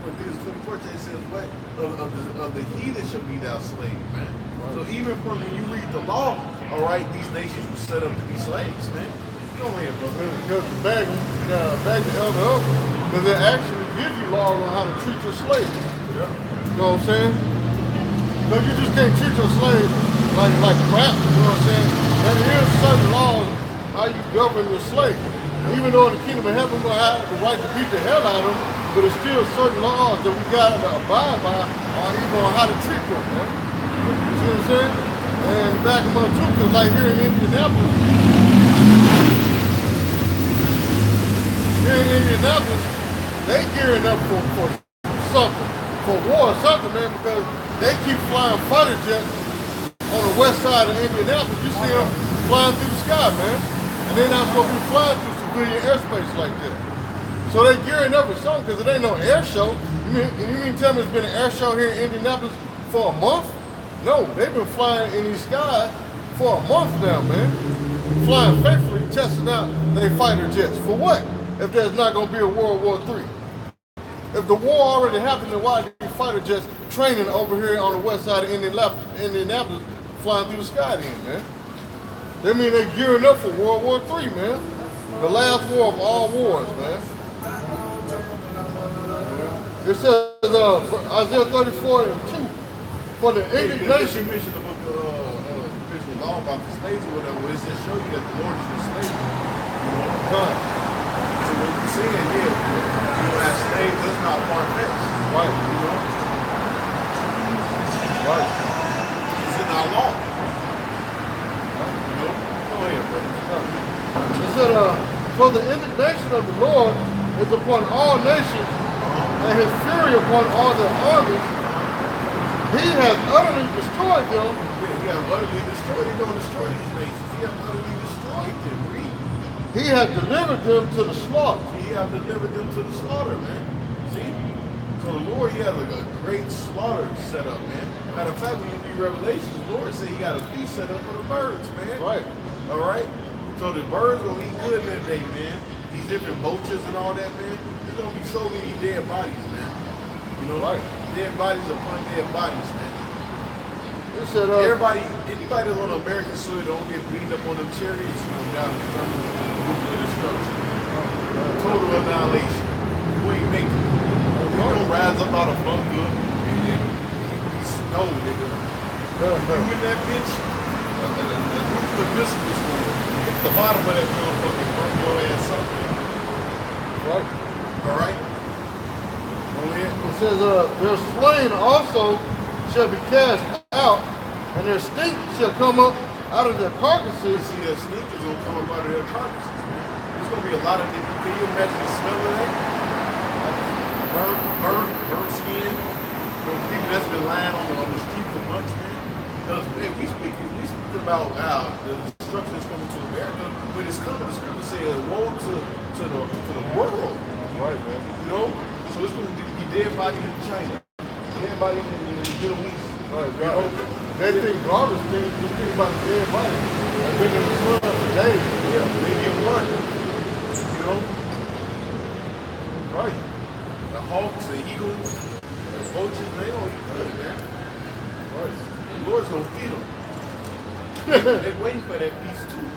Leviticus 24, it says, what? Of the heathen shall be thou slave, man. So even from when you read the law, all right, these nations were set up to be slaves, man. Go ahead, brother. Because back the elder up, because they actually give you laws on how to treat your slaves. Yeah. You know what I'm saying? No, you just can't treat your slaves like crap, you know what I'm saying? There is certain laws how you govern your slave. Even though in the kingdom of heaven we're going to have the right to beat the hell out of them, but there's still certain laws that we got to abide by even on how to treat them, man. You see what I'm saying? And back in my truth, because like here in Indianapolis, they gearing up for something, for war or something, man, because they keep flying fighter jets on the west side of Indianapolis. You see them flying through the sky, man. And they're not supposed to be flying through civilian airspace like that. So they gearing up for something because it ain't no air show. You mean tell me there's been an air show here in Indianapolis for a month? No, they've been flying in these skies for a month now, man. Flying faithfully, testing out their fighter jets. For what? If there's not going to be a World War III. If the war already happened, then why are these fighter jets training over here on the west side of Indianapolis flying through the sky then, man? That mean they're gearing up for World War III, man. The last war of all wars, man. It says, Isaiah 34:2, for the indignation. You mentioned the book of law about the slaves or whatever, it just show you that the Lord is your slave. You know? So what you're saying, as slaves, that's not far-fetched. Right. You know? Right. It's in our law. You know? Go ahead, brother. It said, for the indignation of the Lord is upon all nations, and his fury upon all their armies. He has utterly destroyed them. He has utterly destroyed. He's going to destroy these nations. He has utterly destroyed them. Read. He has delivered them to the slaughter. He has delivered them to the slaughter, man. See? So the Lord, he has a great slaughter set up, man. Matter of fact, when you read Revelation, the Lord said he got a feast set up for the birds, man. Right. All right? So the birds gonna eat good in that day, man. These different vultures and all that, man. There's gonna be so many dead bodies, man. You know, Right. Dead bodies upon dead bodies, man. It said, anybody that's on American soil don't get beat up on them chariots, you know, down in front of nuclear destruction. Total annihilation. You ain't making it. You don't rise up out of bunker and snow, nigga. You in that bitch? The missile is going to hit the bottom of that motherfucker, burn your ass up. right. All right? Go ahead. It says, their slain also shall be cast out, and their stink shall come up out of their carcasses. See, that stink is going to come up out of their carcasses, man. There's going to be a lot of niggas. Can you imagine the smell of that? Burnt skin. Those people that's been lying on the street for months, man. Because man, we speak about the destruction that's coming to America, but it's coming. The scripture says, "Woe to the world." Right, man. You know, so it's going to be dead bodies in China, dead bodies in the Middle East. Right, You know, they think garbage things, just think about the dead body. I've been in the sun for days. yeah, maybe one. You know, Right. The hawks, the eagles, the vultures, they don't eat good, man. Right. The Lord's gonna feed them. They're waiting for that peace too.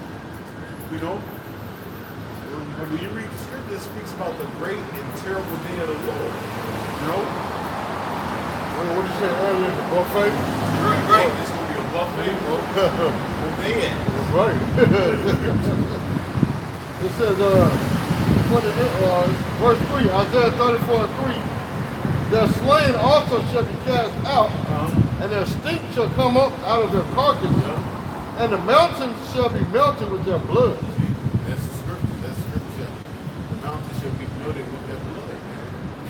You know? When you read the scripture, it speaks about the great and terrible day of the Lord. You know? What you say earlier, the buffet? Right. It's gonna be a buffet, bro. Man. Right. It says, verse 3, Isaiah 34:3, their slain also shall be cast out, and their stink shall come up out of their carcasses, and the mountains shall be melted with their blood. That's the scripture. That's the scripture. The mountains shall be melted with their blood.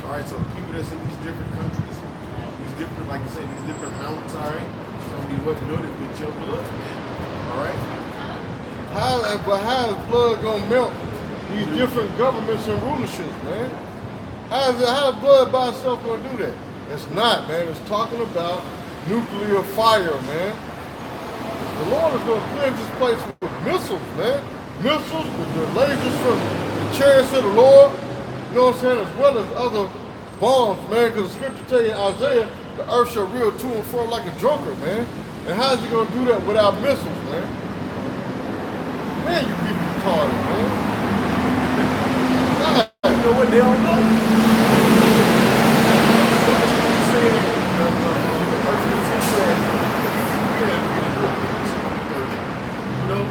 All right, so people that's in these different countries, these different, like I said, these different mountains, all right, it's going to be what melted with your blood, man. All right? But how is blood gonna melt these different governments and rulerships, man? How is blood by itself gonna do that? It's not, man. It's talking about nuclear fire, man. The Lord is gonna cleanse this place with missiles, man. Missiles, the lasers from the chariots of the Lord, you know what I'm saying, as well as other bombs, man, because the scripture tell you in Isaiah, the earth shall reel to and fro like a drunkard, man. And how is he gonna do that without missiles, man? Man, you people retarded, man. You know what? They don't know. You know,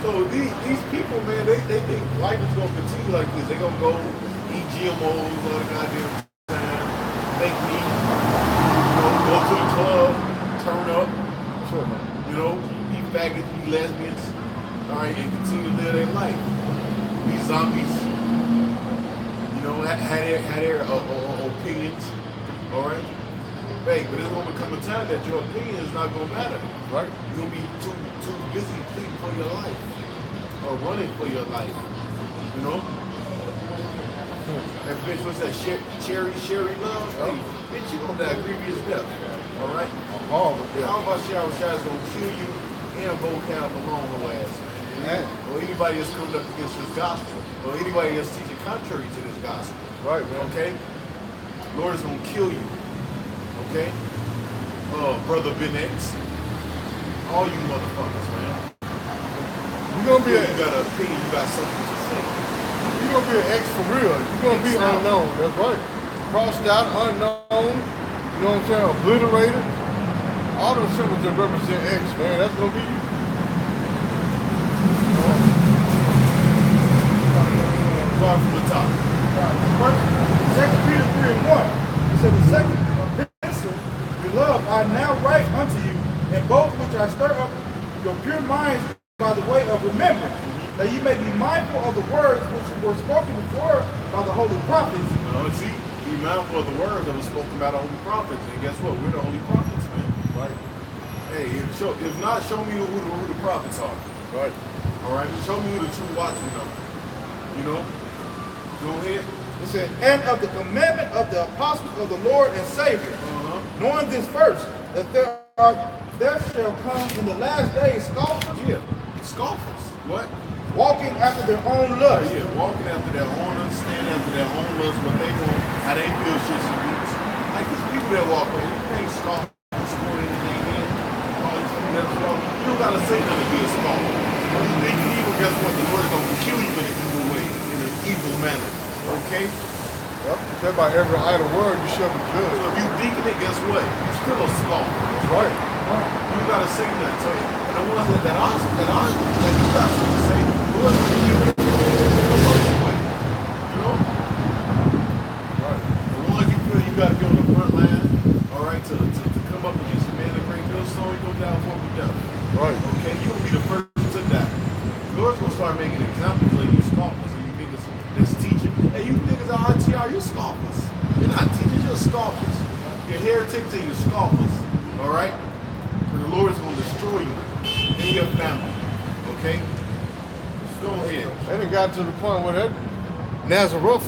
so these people, man, they think life is gonna continue like this. They gonna go eat GMOs all the goddamn time, make meat, you know, go to the club, turn up, Sure, man. you know, eat faggots, eat lesbians. All right, and continue to live their life. These zombies, you know, had their opinions, all right? Hey, but there's going to become a time that your opinion is not going to matter. Right. You're going to be too busy pleading for your life or running for your life, you know? That bitch, what's that, Sherry Love? Hey, bitch, you going to die a grievous death, all right? Horrible, yeah. How about Shower Shot is going to kill you and vocab along the way? Or anybody that's coming up against this gospel, or anybody that's teaching contrary to this gospel. Right, man. Okay? Lord is gonna kill you. Okay? Brother Ben X. All you motherfuckers, man. You're gonna be You got an opinion, you got something to say. you're gonna be an X for real. You're gonna be X out. unknown. That's right. Crossed out, unknown, you know what I'm saying, obliterated. All those symbols that represent X, man, that's gonna be you. Start from the top. Second Peter 3:1. It said, the second epistle, beloved, I now write unto you, and both which I stir up your pure minds by the way of remembrance, that ye may be mindful of the words which were spoken before by the holy prophets. See, be mindful of the words that was spoken by the holy prophets. And guess what? We're the holy prophets, man. Right. Hey, if not, show me who the prophets are. Right. All right? Show me who the true watchmen are. You know? Go ahead. It said, and of the commandment of the apostles of the Lord and Savior, knowing this first, that there shall come in the last days scoffers, Scoffers. What? walking after their own lust. Yeah, walking after their own understanding, after their own lust, what they want, how they feel shit should be. Like these people that walk around, you can't scoff, score anything in. All these people that scoff, you don't gotta say nothing to be a scoffer. And you even, guess what? The Lord is gonna kill you in an evil way, in an evil manner. Okay? Yep. Said by every idle word you shall be So judged. if you thinking it, guess what? You're still a scoffer. That's right. You gotta say that. So, and the ones that you got something to say, the ones that you the first way. You know? Right. The ones you feel you gotta be on the front line, all right, to come up against the man that bring millstone, you go down for the death. Right. Okay, you gonna be the first to die. The Lord's gonna start making examples of you scoffers and you niggas that's teaching. Hey, you niggas are RTR, you scoffers. You're not teachers, you're scoffers. You're heretics and you're scoffers. All right? And the Lord is going to destroy you and your family. Okay? Go ahead. And it got to the point where that Nazareth,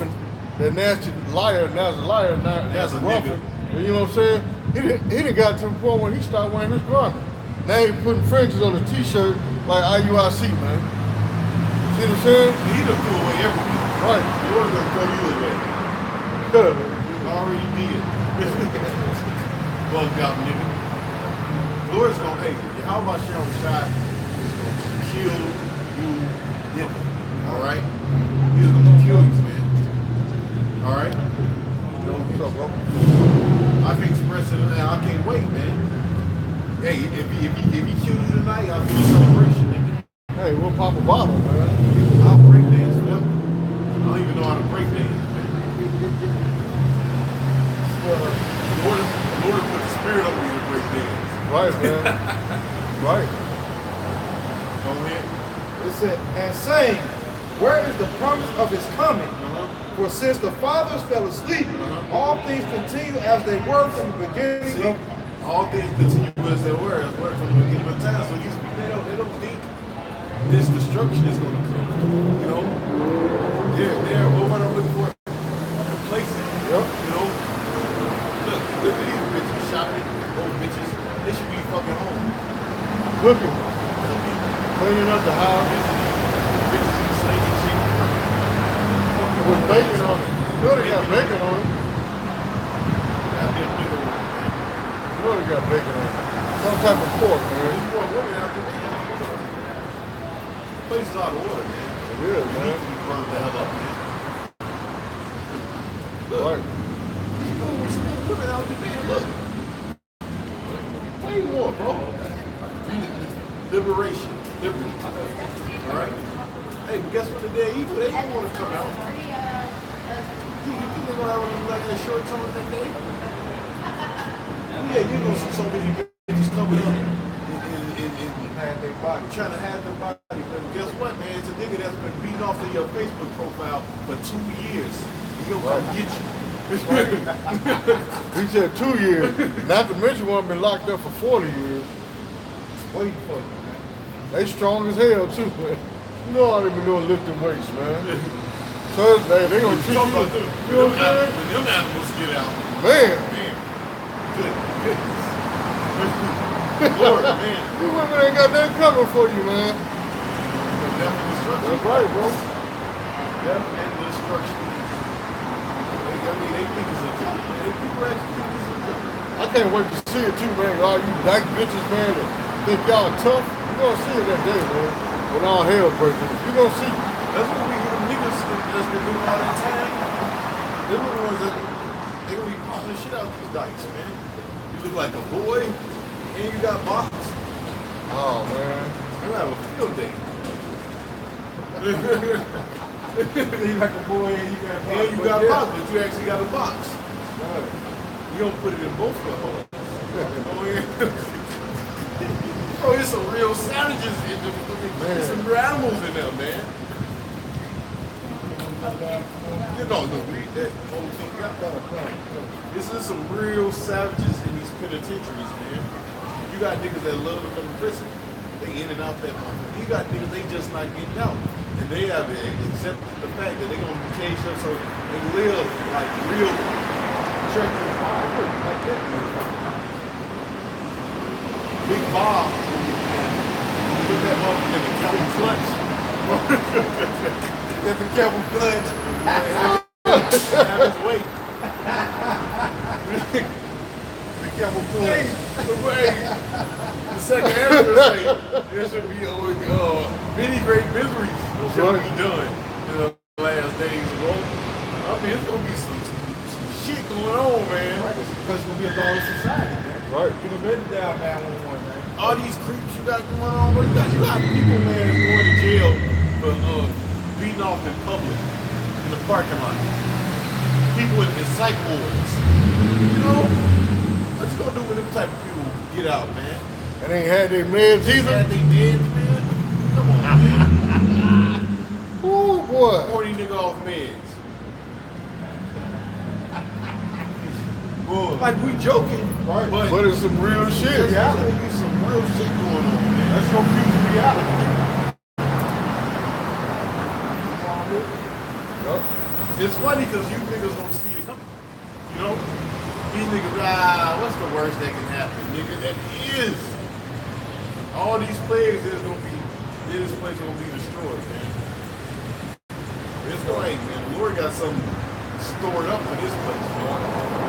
that nasty liar, Nazareth, you know what I'm saying? He done got to the point where he started wearing his garment. Now he putting fringes on the t-shirt like IUIC, man. See what I'm saying? He done threw away everything. Right. The Lord is going to throw you away. Already did. Bugged out, nigga. Lord's gonna, hey, how about Sharon Shot is gonna kill you, nigga. Alright? He's gonna kill you, man. Alright? What's up, bro? I can express it now. I can't wait, man. Hey, if he kills you tonight, I'll do a celebration, nigga. Hey, we'll pop a bottle, man. I'll break dance, man. I don't even know how to break dance, man. Lord put the spirit on me to break dance. Right, man. Right. Go ahead. It said, and saying, where is the promise of his coming? For since the fathers fell asleep, all things continue as they were from the beginning. See, all things continue as they were from the beginning of time. So these people, they don't think this destruction is going to come. You know? They're what I'm looking for. Complacent. Yep. You know? Look at these bitches shopping, old bitches. They should be fucking home. Cooking. Cleaning up the house. Bitches in slinging shit. With bacon on it. You know they got bacon on it. Goddamn nigga woman, man. You know they got bacon on it. Some type of pork, man. There's more women out there. Place is out of order, man. It is, You need man. to be burned the hell up, man. Look. Right. You know what's women out there, man? Look. Way more, bro. Liberation. Liberty. Alright? Hey, but guess what the day evil? They ain't want to come out. You think they're going to have like a short time that day? Yeah, you know so many bitches coming up and Had their body. trying to have their body. But guess what, man? It's a nigga that's been beaten off of your Facebook profile for 2 years. He gonna come get you. He said 2 years. Not to mention one been locked up for 40 years. Wait for it. They strong as hell too, man. You know how they been doing lifting weights, man. So they gonna treat you. Talking about You know what I'm saying? when them animals get out. Man, Man. Good goodness. Lord, man. you women ain't got nothing coming for you, man. Death and destruction. That's right, bro. Death and destruction. I mean, they think it's a joke, man. People actually think it's a joke. I can't wait to see it too, man. All you black bitches, man, that think y'all tough. You gonna see it that day, man. When all hell breaks loose. You gonna see. That's what we get niggas that's been doing all that time. They're the ones that they gonna be popping the shit out these dykes, man. You look like a boy, and you got box. Oh, man. You have a field day. You like a boy and you got And you got yeah. box, but you actually got a box. You don't put it in both of them. Oh, yeah. Oh, there's some real savages in them. There's some real animals in there, man. You know, read that whole thing. This is some real savages in these penitentiaries, man. You got niggas that love them in prison. They in and out that month. You got niggas, they just not getting out. And they have to accept the fact that they're going to be caged up so they live like real treacherous lives. Like that. Big Bob, put that motherfucker in the Kelvin clutch. Get the Kelvin clutch. Have his weight. The Kelvin clutch. The way. The second answer is like, there should be many great miseries should be done in the last days, bro. I mean, it's gonna be some shit going on, man. Because it's going to be a lawless society, man. Right. You can better down 911, man. All these creeps you got going on, bro. You got people, man, going to jail for beating off in public in the parking lot. People in psych wards. You know, what you gonna do when them type of people get out, man? And ain't had their meds They either. had they meds, man. Come on, man. Ooh, boy. 40 nigga off meds. Like we joking, Right. But it's some real shit. there's gonna be some real shit going on, man. That's your future reality. Yup. It's funny because you niggas don't see it coming. You know? These niggas, what's the worst that can happen, nigga? That is. All these players, this place gonna be destroyed, man. It's great, man. The Lord got something stored up in this place. You know?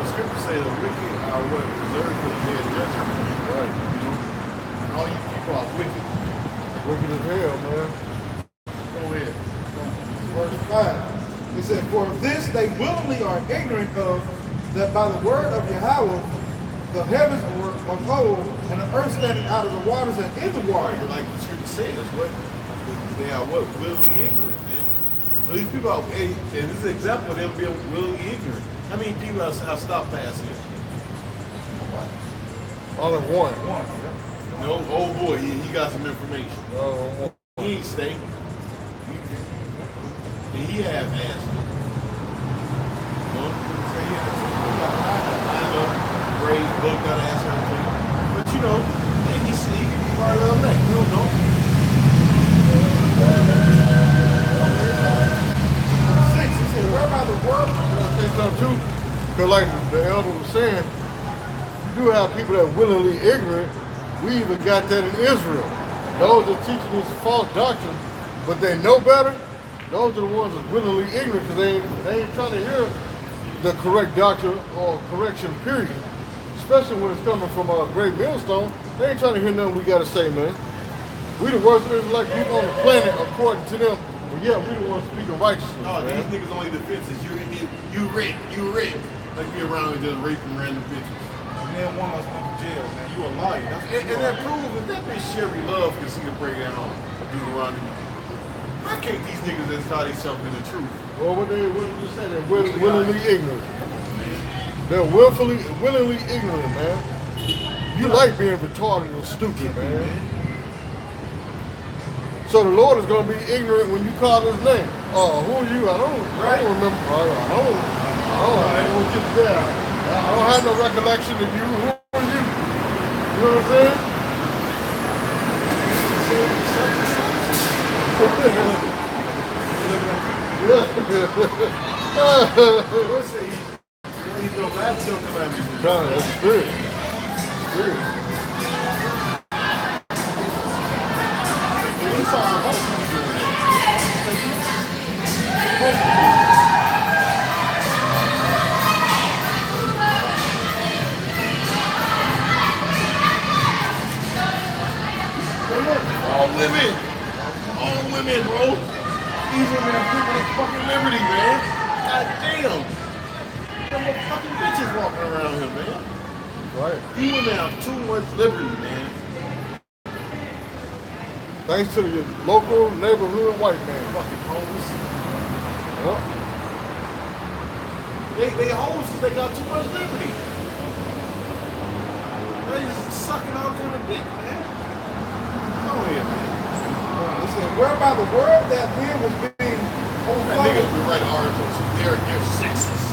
The scriptures say the wicked are what reserved for the day of judgment. Right. You know? And all you people are wicked. Wicked as hell, man. Go ahead. Verse 5. It said, for this they willingly are ignorant of, that by the word of Yahweh, the heavens were of old, and the earth standing out of the waters and in the water. Like the scripture says, what they are what willingly ignorant, man. So these people are, and this is an example of them being willingly ignorant. How many people have stopped past here? Only one. No, oh boy, he got some information. Oh, He ain't stay. And he have answers. No? So he has I know, Ray's book got to answer everything. But you know, he can be part of that. You don't know. 6, he said, whereby the word, I say something too, because like the elder was saying, you do have people that are willingly ignorant. We even got that in Israel. Those that teaching this false doctrine, but they know better. Those are the ones that's willingly ignorant because they ain't trying to hear the correct doctrine or correction, period. Especially when it's coming from a great millstone. They ain't trying to hear nothing we got to say, man. We the worst Israelite people on the planet, according to them. But yeah, we the ones speaking righteousness. No, man. these niggas only defenses. You rape. Like be around and just raping random bitches. and then one of us went to jail, man. You a liar. That's what And you that are. proves that that bitch Sherry Love can see the breakdown of Deuteronomy. Why can't these niggas install themselves in the truth? Well, what did you say? They're willingly ignorant. They're willingly ignorant, man. You like being retarded and stupid, man. So the Lord is going to be ignorant when you call his name. Oh, who are you? I don't remember. I don't get there. I don't have no recollection of you. Who are you? You know what I'm saying? He's the last young commandment. God, that's spirit. Spirit. He saw our hope doing All women, bro. These women are people with fucking liberty, man. God damn. Them little fucking bitches walking around here, man. Right. These women have too much liberty, man. Thanks to the local neighborhood white man. Fucking hoes. Yep. They hoes because they got too much liberty. They just sucking all kind of dick, man. Go ahead, man. It said, whereby the word that then was being That niggas be writing articles. They're sexist.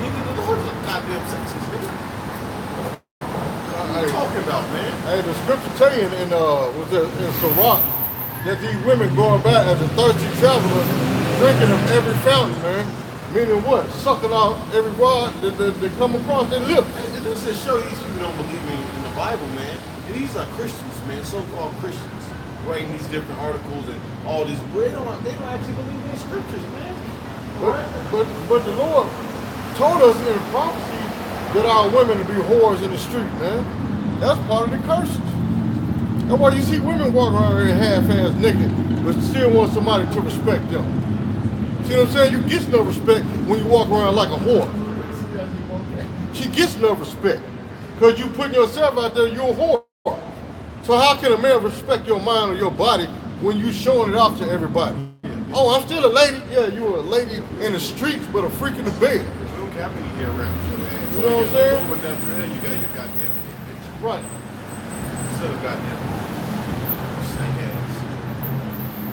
Nigga, the Lord is a goddamn sexist, nigga. What are you talking about, man? Hey, the scripture tell you in Sirach that these women going back as a thirsty traveler, drinking of every fountain, man. Meaning what? Sucking out every rod that they come across their lips. And this is show these people don't believe in the Bible, man. And these are Christians, man, so-called Christians, writing these different articles and all this. They don't actually believe in the scriptures, man. But the Lord told us in prophecy that our women to be whores in the street, man. That's part of the curses. That's why you see women walking around here half-ass naked, but still want somebody to respect them. See what I'm saying? You get no respect when you walk around like a whore. She gets no respect because you putting yourself out there, you're a whore. So how can a man respect your mind or your body when you showing it off to everybody? Oh, I'm still a lady. Yeah, you're a lady in the streets, but a freak in the bed. We don't care how many get around. You know what I'm saying? Over down there, you got your goddamn bitch. Right. Instead of goddamn snake ass.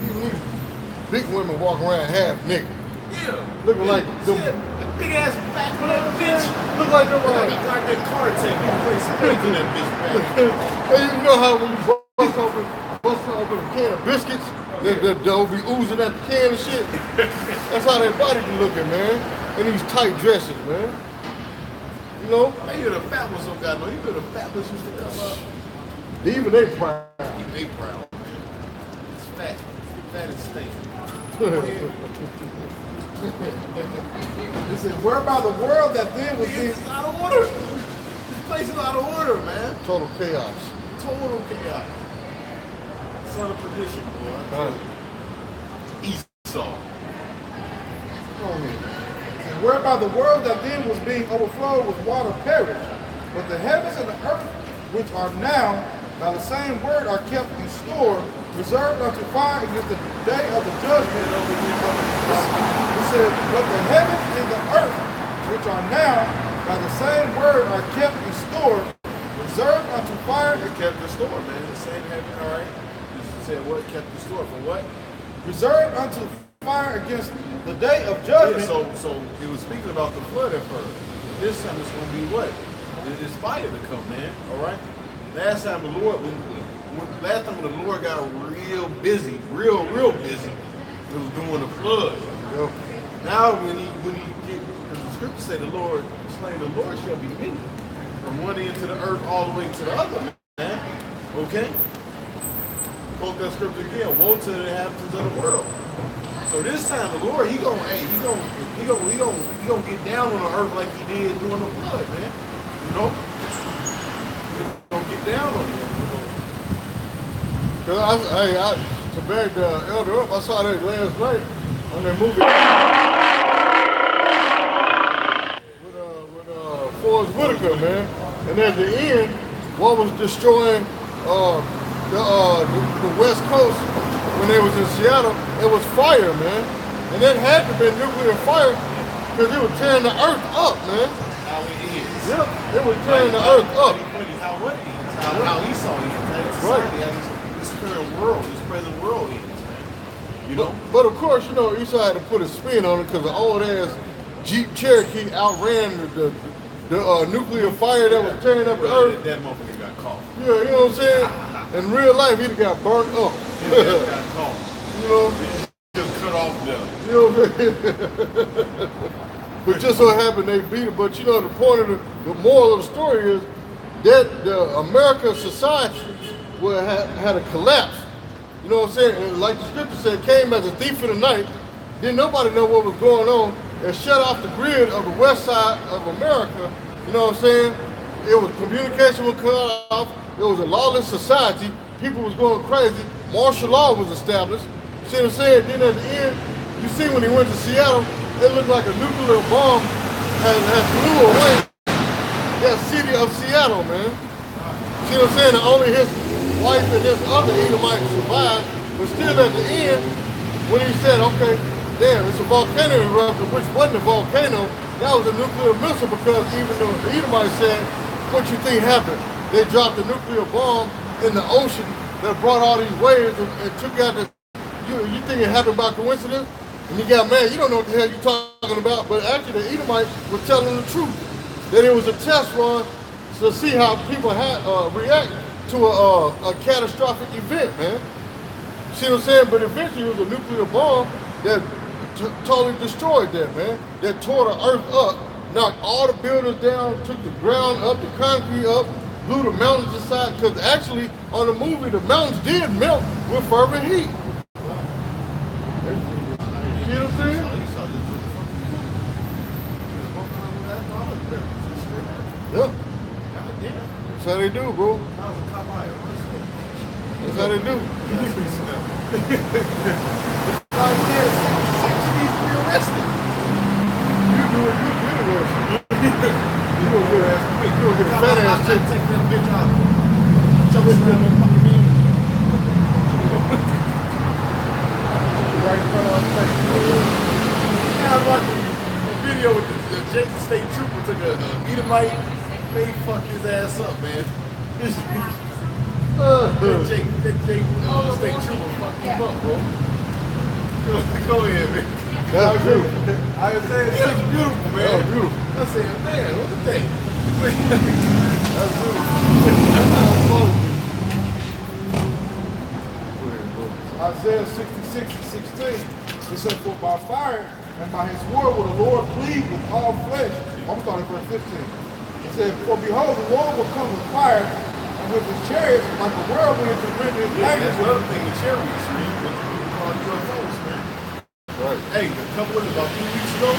These big women walking around half naked, Yeah. looking like them. Big ass fat little bitch. Look like them. Like a goddamn car tank. You play some things in that bitch, man. Hey, you know how when you bust open a can of biscuits, they'll be oozing at the can and shit. That's how their body be looking, man. In these tight dresses, man. You know, Hey, you're the fat ones don't got no. You the fat ones used to come up. even they proud. Even they proud, man. It's fat. Fat and stink. It said, whereby the world that then was being It's out of order. This place is out of order, man. Total chaos. Total chaos. Son of perdition, boy. Esau. And whereby the world that then was being overflowed with water perished. But the heavens and the earth, which are now by the same word, are kept in store, reserved unto fire against the day of the judgment. It says, but the heavens and the earth, which are now by the same word, are kept in store, reserved unto fire. They kept the store, man. The same heaven, all right? You said what? Kept the store for what? Reserved unto fire against the day of judgment. Yeah, so it was speaking about the flood at first. This time it's going to be what? It's fire to come, man. All right. Last time the Lord, last time when the Lord got real busy, real busy, it was doing the flood. Yep. Now when he get, because the scripture say the Lord shall be many from one end to the earth all the way to the other, man. Okay. Quote that scripture again. Woe to the inhabitants of the world. So this time the Lord, he gonna get down on the earth like he did during the flood, man. You know? He gonna get down on it. Cause to back the elder up, I saw that last night on that movie with Forrest Whitaker, man. And at the end, what was destroying the West Coast when they was in Seattle, it was fire, man. And it had to be nuclear fire because it was tearing the earth up, man. How it is. Yeah, it was tearing the earth up. How what it is. How Esau is. Right. This current world, this present world is, man. You know? But of course, you know, Esau had to put a spin on it because the old ass Jeep Cherokee outran the nuclear fire that was tearing up the earth. That motherfucker got caught. Yeah, you know what I'm saying? In real life, he'd have got burnt up. He got caught. You know? Just cut off them. You know what I'm saying? But just so happened they beat it. But you know, the point of the moral of the story is that the American society had a collapse. You know what I'm saying? And like the scripture said, came as a thief in the night. Didn't nobody know what was going on and shut off the grid of the west side of America. You know what I'm saying? It was communication was cut off. It was a lawless society. People was going crazy. Martial law was established. See what I'm saying? Then at the end, you see when he went to Seattle, it looked like a nuclear bomb had blew away that city of Seattle, man. See what I'm saying? And only his wife and his other Edomite survived. But still at the end, when he said, okay, damn, it's a volcano eruption, which wasn't a volcano, that was a nuclear missile because even though the Edomites said, what you think happened? They dropped a nuclear bomb in the ocean that brought all these waves and took out the, you think it happened by coincidence? And you got mad, you don't know what the hell you're talking about, but actually the Edomites were telling the truth. That it was a test run to see how people react to a catastrophic event, man. See what I'm saying? But eventually it was a nuclear bomb that totally destroyed that, man. That tore the earth up, knocked all the buildings down, took the ground up, the concrete up, blew the mountains aside, because actually on the movie the mountains did melt with fervent heat. See what I'm saying? Yeah. That's how they do, bro. That's how they do. You do it, you get arrested. You gonna get ass quick. You gonna get a fat ass chick. Take that bitch out. Chuck it around the fucking beam. Right in front of our face. Yeah, I watched a video with the Jason State Trooper took a Edomite, they fuck his ass up, man. That Jake State Trooper fucked him up, bro. Go ahead, man. That's beautiful. I was saying, it's beautiful, man. That's beautiful. I said, man, what the thing? That's beautiful. Isaiah 66 and 16. It says, for by fire and by his word will the Lord plead with all flesh. I'm starting at verse 15. It said, for behold, the Lord will come with fire and with his chariots like a whirlwind to render his Yeah, that's anger. another thing, the chariots, man. What you call UFOs, man. Right. Hey, a couple of about 2 weeks ago,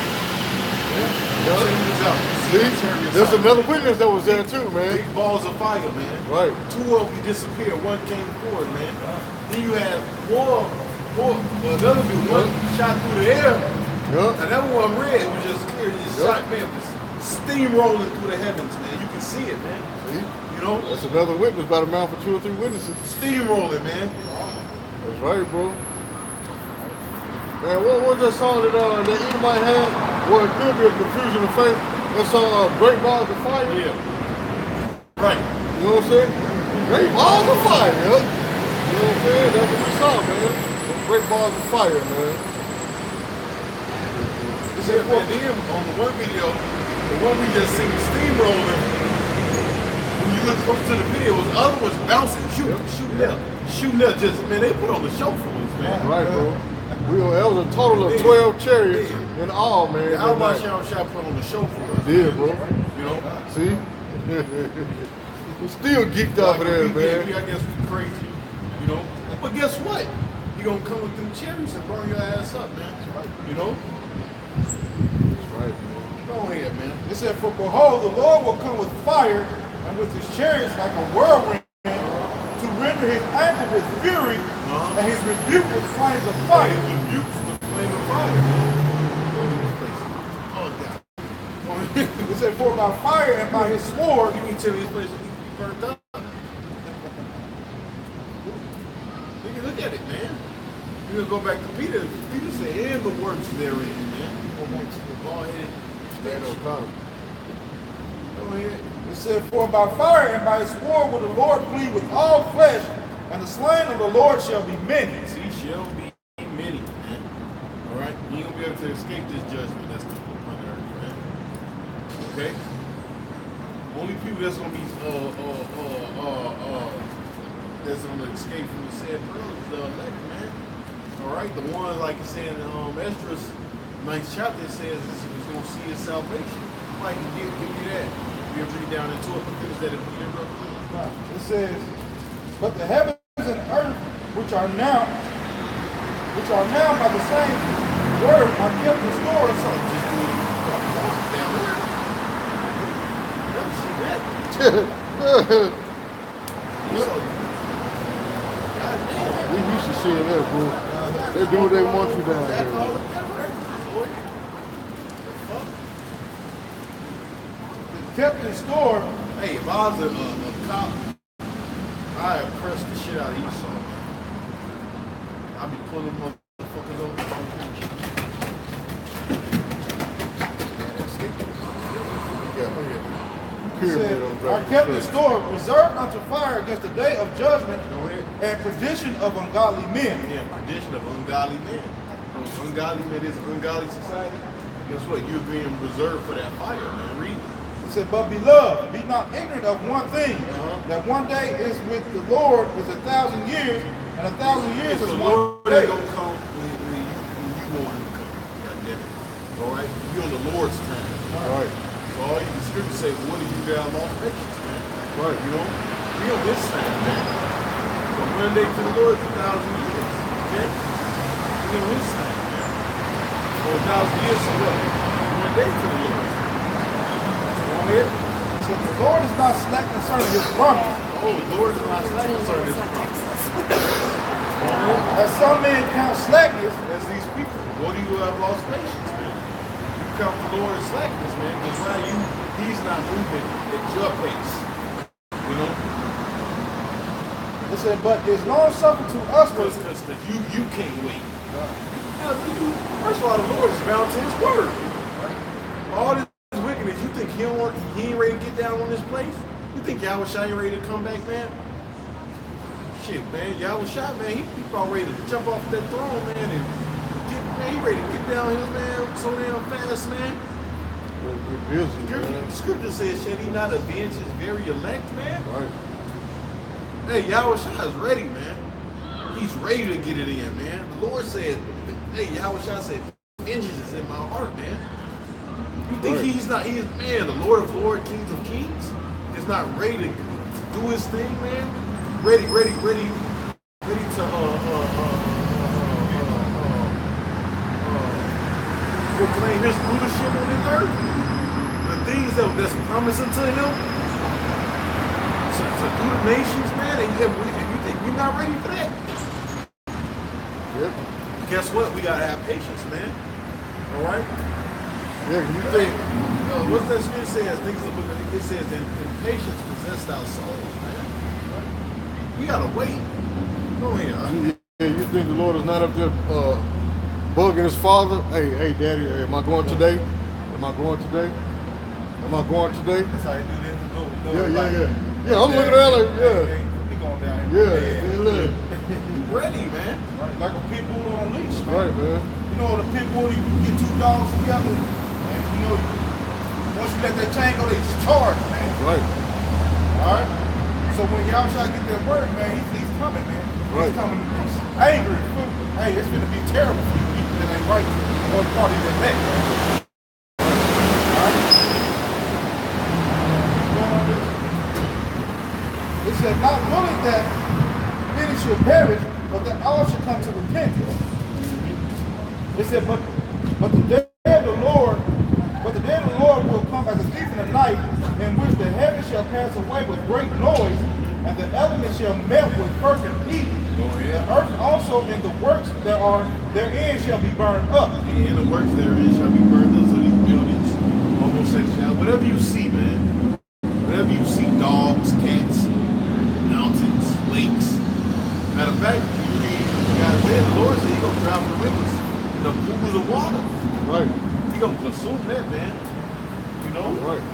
check this out. See, there's another witness that was there too, man. Big balls of fire, man. Right. 2 of them disappeared. One came forward, man. Then you had another dude, one shot through the air. Yeah. And that one red was just clear. Just shot, man, was steamrolling through the heavens, man. You can see it, man. See? You know? That's another witness by the mouth of 2 or 3 witnesses. Steamrolling, man. That's right, bro. Man, what was that song that Edomite had? Well, it could be a confusion of faith. That song, Great Balls of Fire. Yeah. Right. You know what I'm saying? Great Balls of Fire, yeah. You know what I'm saying? That's what we saw, man. Great Balls of Fire, man. This is man, them on the one video, the one we just seen steamrolling. When you look up to the video, the other was bouncing, shooting up. Just man, they put on the show for us, man. Right, bro. That was a total of 12 chariots in all, man. How much y'all shot put on the show for us? Did, bro. You know? See? We still geeked off of that, man. I guess we crazy. You know? But guess what? You gonna come with them cherries and burn your ass up, man. You know? That's right, man. Go ahead, man. It said, for behold, the Lord will come with fire and with his chariots like a whirlwind to render his anger with fury and his rebuke with flames of fire. His rebuke with flame of fire. Oh, God. It said, for by fire and by his sword, You can tell this place will be burnt up. Look at it, man. You're gonna go back to Peter. Peter said, and the works therein, man. Go ahead. Stand on top. Go ahead. it said, for by fire and by his sword will the Lord plead with all flesh, and the slain of the Lord shall be many. See, shall be many, man. All right? You ain't gonna be able to escape this judgment that's coming upon the earth, man. Okay? Only people that's gonna be that's gonna escape from the sad pearl is the elect, man. All right? The one, like it said in Esdras 9th chapter, it says is gonna see his salvation. Like, give you that. You read down into it, finish that in Peter, bro. It says, but the heavens and earth, which are now by the same word, are kept in store. So Just do it. Never see that. We used to seeing that, bro. They do what they want you down here. kept in store. Hey, if I was a cop, I'd press the shit out of Esau. I'd be pulling motherfuckers over. It said, are kept in store, reserved unto fire against the day of judgment and perdition of ungodly men. Yeah, perdition of ungodly men. Ungodly men is an ungodly society. Guess what? You're being reserved for that fire, man. Read it. It said, but beloved, be not ignorant of one thing, that one day is with the Lord is 1,000 years, and 1,000 years is the one Lord day. ain't gonna come when you want him to come. God damn it. All right? You're on the Lord's time. All right. So all you can scripture say, what do you got lost patience, man? Right. You know? We on this time, man. From one day to the Lord is 1,000 years. Okay? We on this time, man. For 1,000 years to what? One day to the Lord. Go ahead. So the Lord is not slack concerning his promise, Oh, the Lord is not slack concerning his promise. as some men count slackness, As these people, what do you have lost patience, man? You count the Lord as slackness, man, because now he's not moving at your pace. You know? it said, but is long suffering to us Because you can't wait. First of all, the Lord is bound to his word. All this wickedness, you think he ain't ready to get down on this place? You think Yahweh Shai ain't ready to come back, man? Shit, man, Yahweh Shai, man, he about ready to jump off that throne, man, and he ready to get down here, man, so damn fast, man. We're busy, man. The scripture says, shall he not avenge his very elect, man? Right. Hey, Yahweh Shai is ready, man. He's ready to get it in, man. The Lord said, hey, Yahweh Shai said, vengeance is in my heart, man. You think Right. man, the Lord of Lords, Kings of Kings, is not ready to do his thing, man? Ready to proclaim his rulership on this earth. The things that's promised unto him to do the nations, man, and you think we're not ready for that? Yep. Guess what? We gotta have patience, man. All right? Yeah, you think? What's that scripture says? It says that in patience possess our souls, man. We gotta wait. Go ahead. Yeah, you think the Lord is not up there bugging his father? Hey, daddy, am I going today? Am I going today? Am I going today? That's how you do this. Yeah, I'm looking at it like, yeah. He going down Yeah, here. look. You ready, man. Like a pit bull on a leash, man. Right, man. You know, the pit bull, you get two dogs together, and you know, once you let that chain go, they just charge, man. Right. All right? So when y'all try to get that word, man, he's coming, man. Right. He's coming. He's angry. Hey, it's going to be terrible for you people that ain't right on the party that neck. All right? It said, not willing that many should perish, but that all should come to repentance. It said, but the day of the Lord will come as a thief in the night, in which the heavens shall pass away with great noise, and the elements shall melt with fervent heat. The earth also and the works that are therein shall be burned up. And the works therein shall be burned up. So these buildings, homosexuality, whatever you see, man. Whatever you see, dogs, cats, mountains, lakes. Matter of fact, the Lord said he's gonna drown the rivers, the pools of water. Right. He's gonna consume that, man. You know? Right.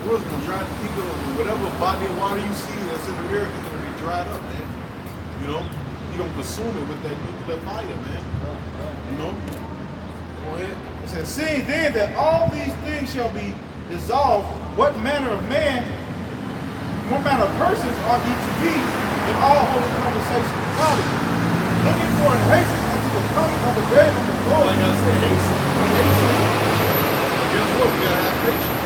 We're gonna dry the people, whatever body of water you see that's in the river is gonna be dried up, man. You know? He's gonna consume it with that nuclear fire, man. You know? Go ahead. It says, seeing then that all these things shall be dissolved, what manner of persons ought ye to be in all holy conversation and knowledge, looking for and hastening unto the coming of the day of the Lord. Like I said, hasten. Guess what? We gotta have patience.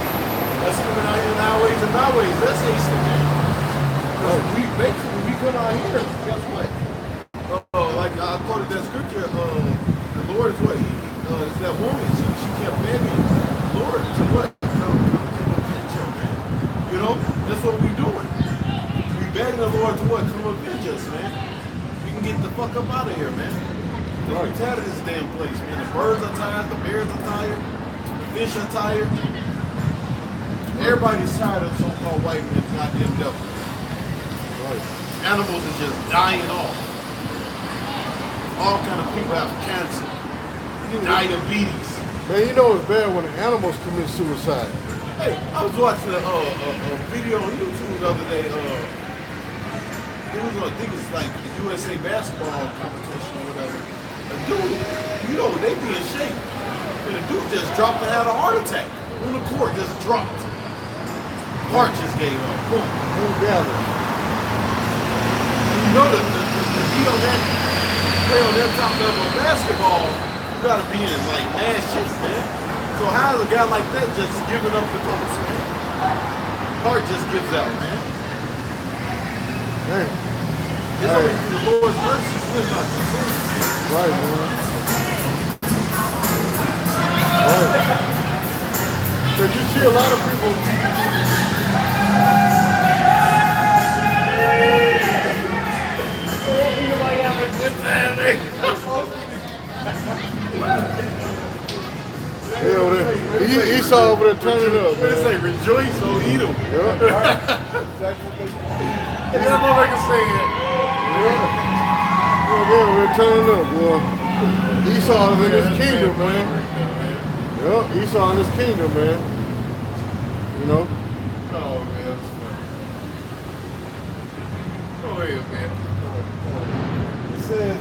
That's coming out here in our ways and our ways. That's hastening, man. We basically, when we come out here, guess what? Like I quoted that scripture, the Lord is what? It's that woman, she kept begging the Lord to what? You know, that's what we're doing. We begging the Lord to what? Come avenge us, man. We can get the fuck up out of here, man. We're tired of this damn place, man. The birds are tired, the bears are tired, the fish are tired. Everybody's tired of so-called white men, goddamn devil. Right. Animals are just dying off. All kind of people have cancer, diabetes. Man, you know it's bad when the animals commit suicide. Hey, I was watching a video on YouTube the other day. It was, I think it's like the USA basketball competition or whatever. A dude, you know, they be in shape. And the dude just dropped and had a heart attack on the court, just dropped. Heart just gave up. Boom. Who gathered? You know the deal that play on that top level of basketball, you gotta be in like mad shit, man. So how is a guy like that just giving up the ghost, man? Heart just gives out, man. Hey. It's only through the Lord's mercy we're not concerned. Right, man. Right. But you see a lot of people. Yeah, Esau over there turning up, They man. say rejoice, O Edom. Yeah. That's what I can say it. Yeah, we're turning up, boy. Esau is in his kingdom, man. Yeah, Esau in his kingdom, man. You know? Oh, man. Go ahead, man. It says,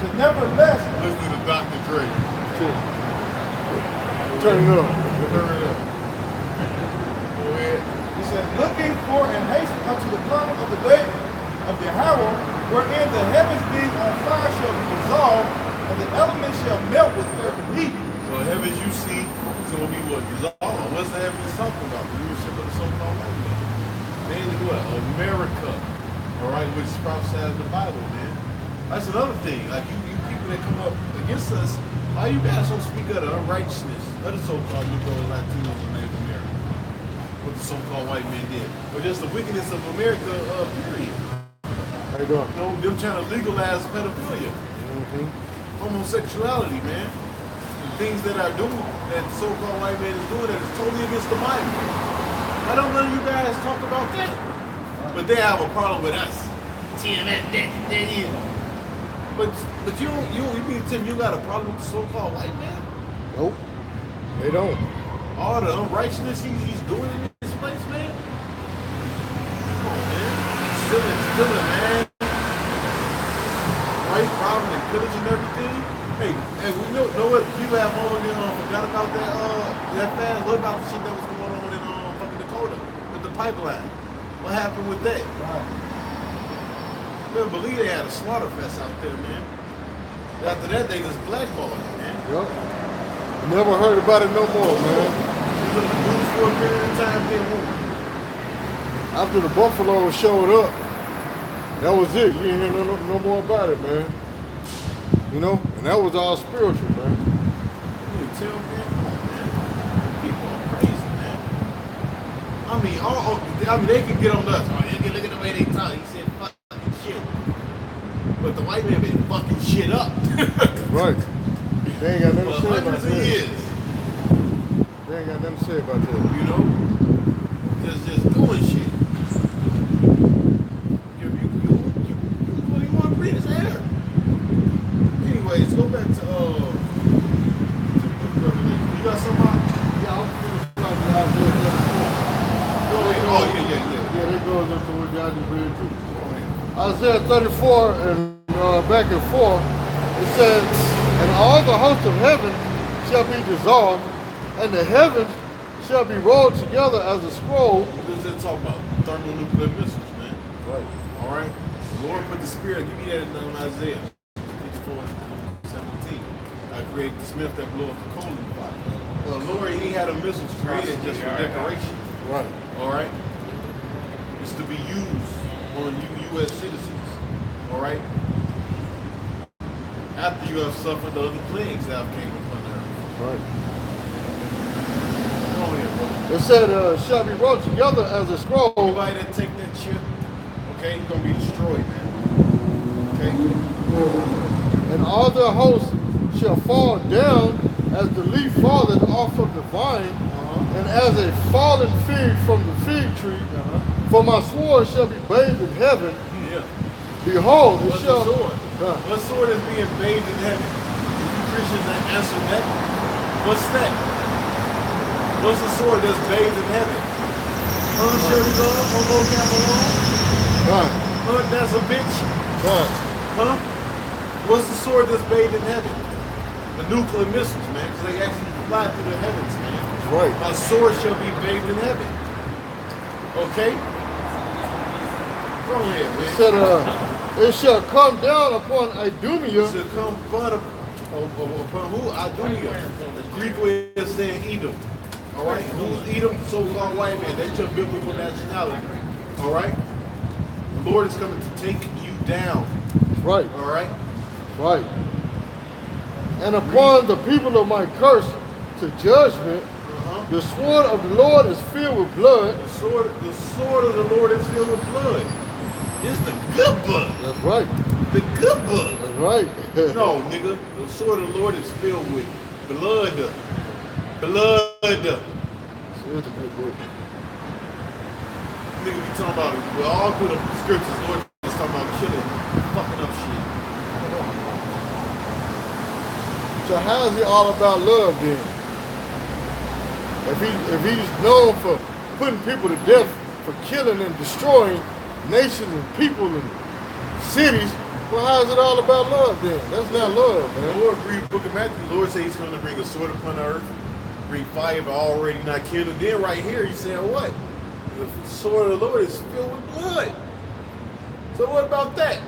so nevertheless, Listen to Dr. Dre. Turning up. Turn it up. Go ahead. he said, looking for and hasten unto the coming of the day of Yahweh, wherein the heavens being on fire shall be dissolved, and the elements shall melt with fervent heat. So the heavens you see is going to be what? Dissolved. What's the heavens talking about? The leadership of the so-called white man. Mainly what? America. All right, which prophesies the Bible, man. That's another thing. Like you people women that come up against us, how you guys don't speak of the unrighteousness of the so-called Negro Latinos in Native America? What the so-called white man did. Or just the wickedness of America, period. How you doing? You know, them trying to legalize pedophilia, homosexuality, man. And things that are doing, that the so-called white man is doing that is totally against the Bible. Why don't none of you guys talk about that? But they have a problem with us. See, that is. But you mean Tim, you got a problem with the so-called white man? Nope. They don't. All the unrighteousness he's doing in this place, man. Come on, man. Stealing, man. Right, robbing and pillaging everything. Hey, and we know what? People have already forgot about that fast. What about the shit that was going on in fucking Dakota with the pipeline? What happened with that? Right. Couldn't believe they had a slaughter fest out there, man. After that, they just blackballed it, man. Yep. Never heard about it no more, man. He was in the news for a period of time, then boom. After the Buffalo showed up, that was it. You didn't hear no more about it, man. You know? And that was all spiritual, man. You can tell, man. Come on, man. People are crazy, man. I mean, they can get on us. Oh, look at the way they talk. He said fucking shit. But the white man been fucking shit up. Right. They ain't got nothing to For say about hundreds of that. years. They ain't got nothing to say about that. You know? Just doing shit. What do you want to read his hair? Anyways, go back to Revelation. You got somebody? Yeah, I'm finished talking about Isaiah 34. Go ahead. Oh, yeah. Yeah, that goes into what y'all just read too. Isaiah 34 and back and forth, it says, and all the hosts of heaven shall be dissolved, and the heavens shall be rolled together as a scroll. What does that talk about? Thermonuclear missiles, man. Right. All right? The Lord put the Spirit, give me that in Isaiah 64:17. I created the smith that blew up the coal in the fire. Well, the Lord, he had a missile created just for decoration. Right. All right? It's to be used on U.S. citizens. All right? After you have suffered the other plagues that have came upon the earth. Right. Come on here, brother. It said, shall be rolled together as a scroll. Anybody that take that chip, okay, you're going to be destroyed, man. Okay? And all their hosts shall fall down as the leaf falleth off of the vine, and as a fallen fig from the fig tree. For my sword shall be bathed in heaven. Yeah. Behold, it What's shall. the sword? What sword is being bathed in heaven? If you Christians that answer that, what's that? What's the sword that's bathed in heaven? Sherry Love, Homo Cameron? Right. That's a bitch? Right. Huh? What's the sword that's bathed in heaven? The nuclear missiles, man, because they actually fly through the heavens, man. Right. My sword shall be bathed in heaven. Okay? Go ahead, man. It said, it shall come down upon Idumea. To come upon who? Idumea. The Greek way of saying Edom. All right? Who's Edom? So-called white man. That's your biblical nationality. All right? The Lord is coming to take you down. Right. All right? Right. And upon the people of my curse to judgment, the sword of the Lord is filled with blood. The sword of the Lord is filled with blood. It's the good blood. That's right. The good blood. That's right. No, nigga. The sword of the Lord is filled with blood. Blood. It's a good book. Nigga be talking about it. Well, all through the scriptures, Lord is talking about killing, fucking up shit. So how is he all about love then? If he's known for putting people to death, for killing and destroying nations and people and cities, well, how is it all about love then? That's not love, The man. Lord read the book of Matthew. The Lord says he's going to bring a sword upon the earth, bring fire, but already not killed. And then right here, he's saying what? The sword of the Lord is filled with blood. So what about that?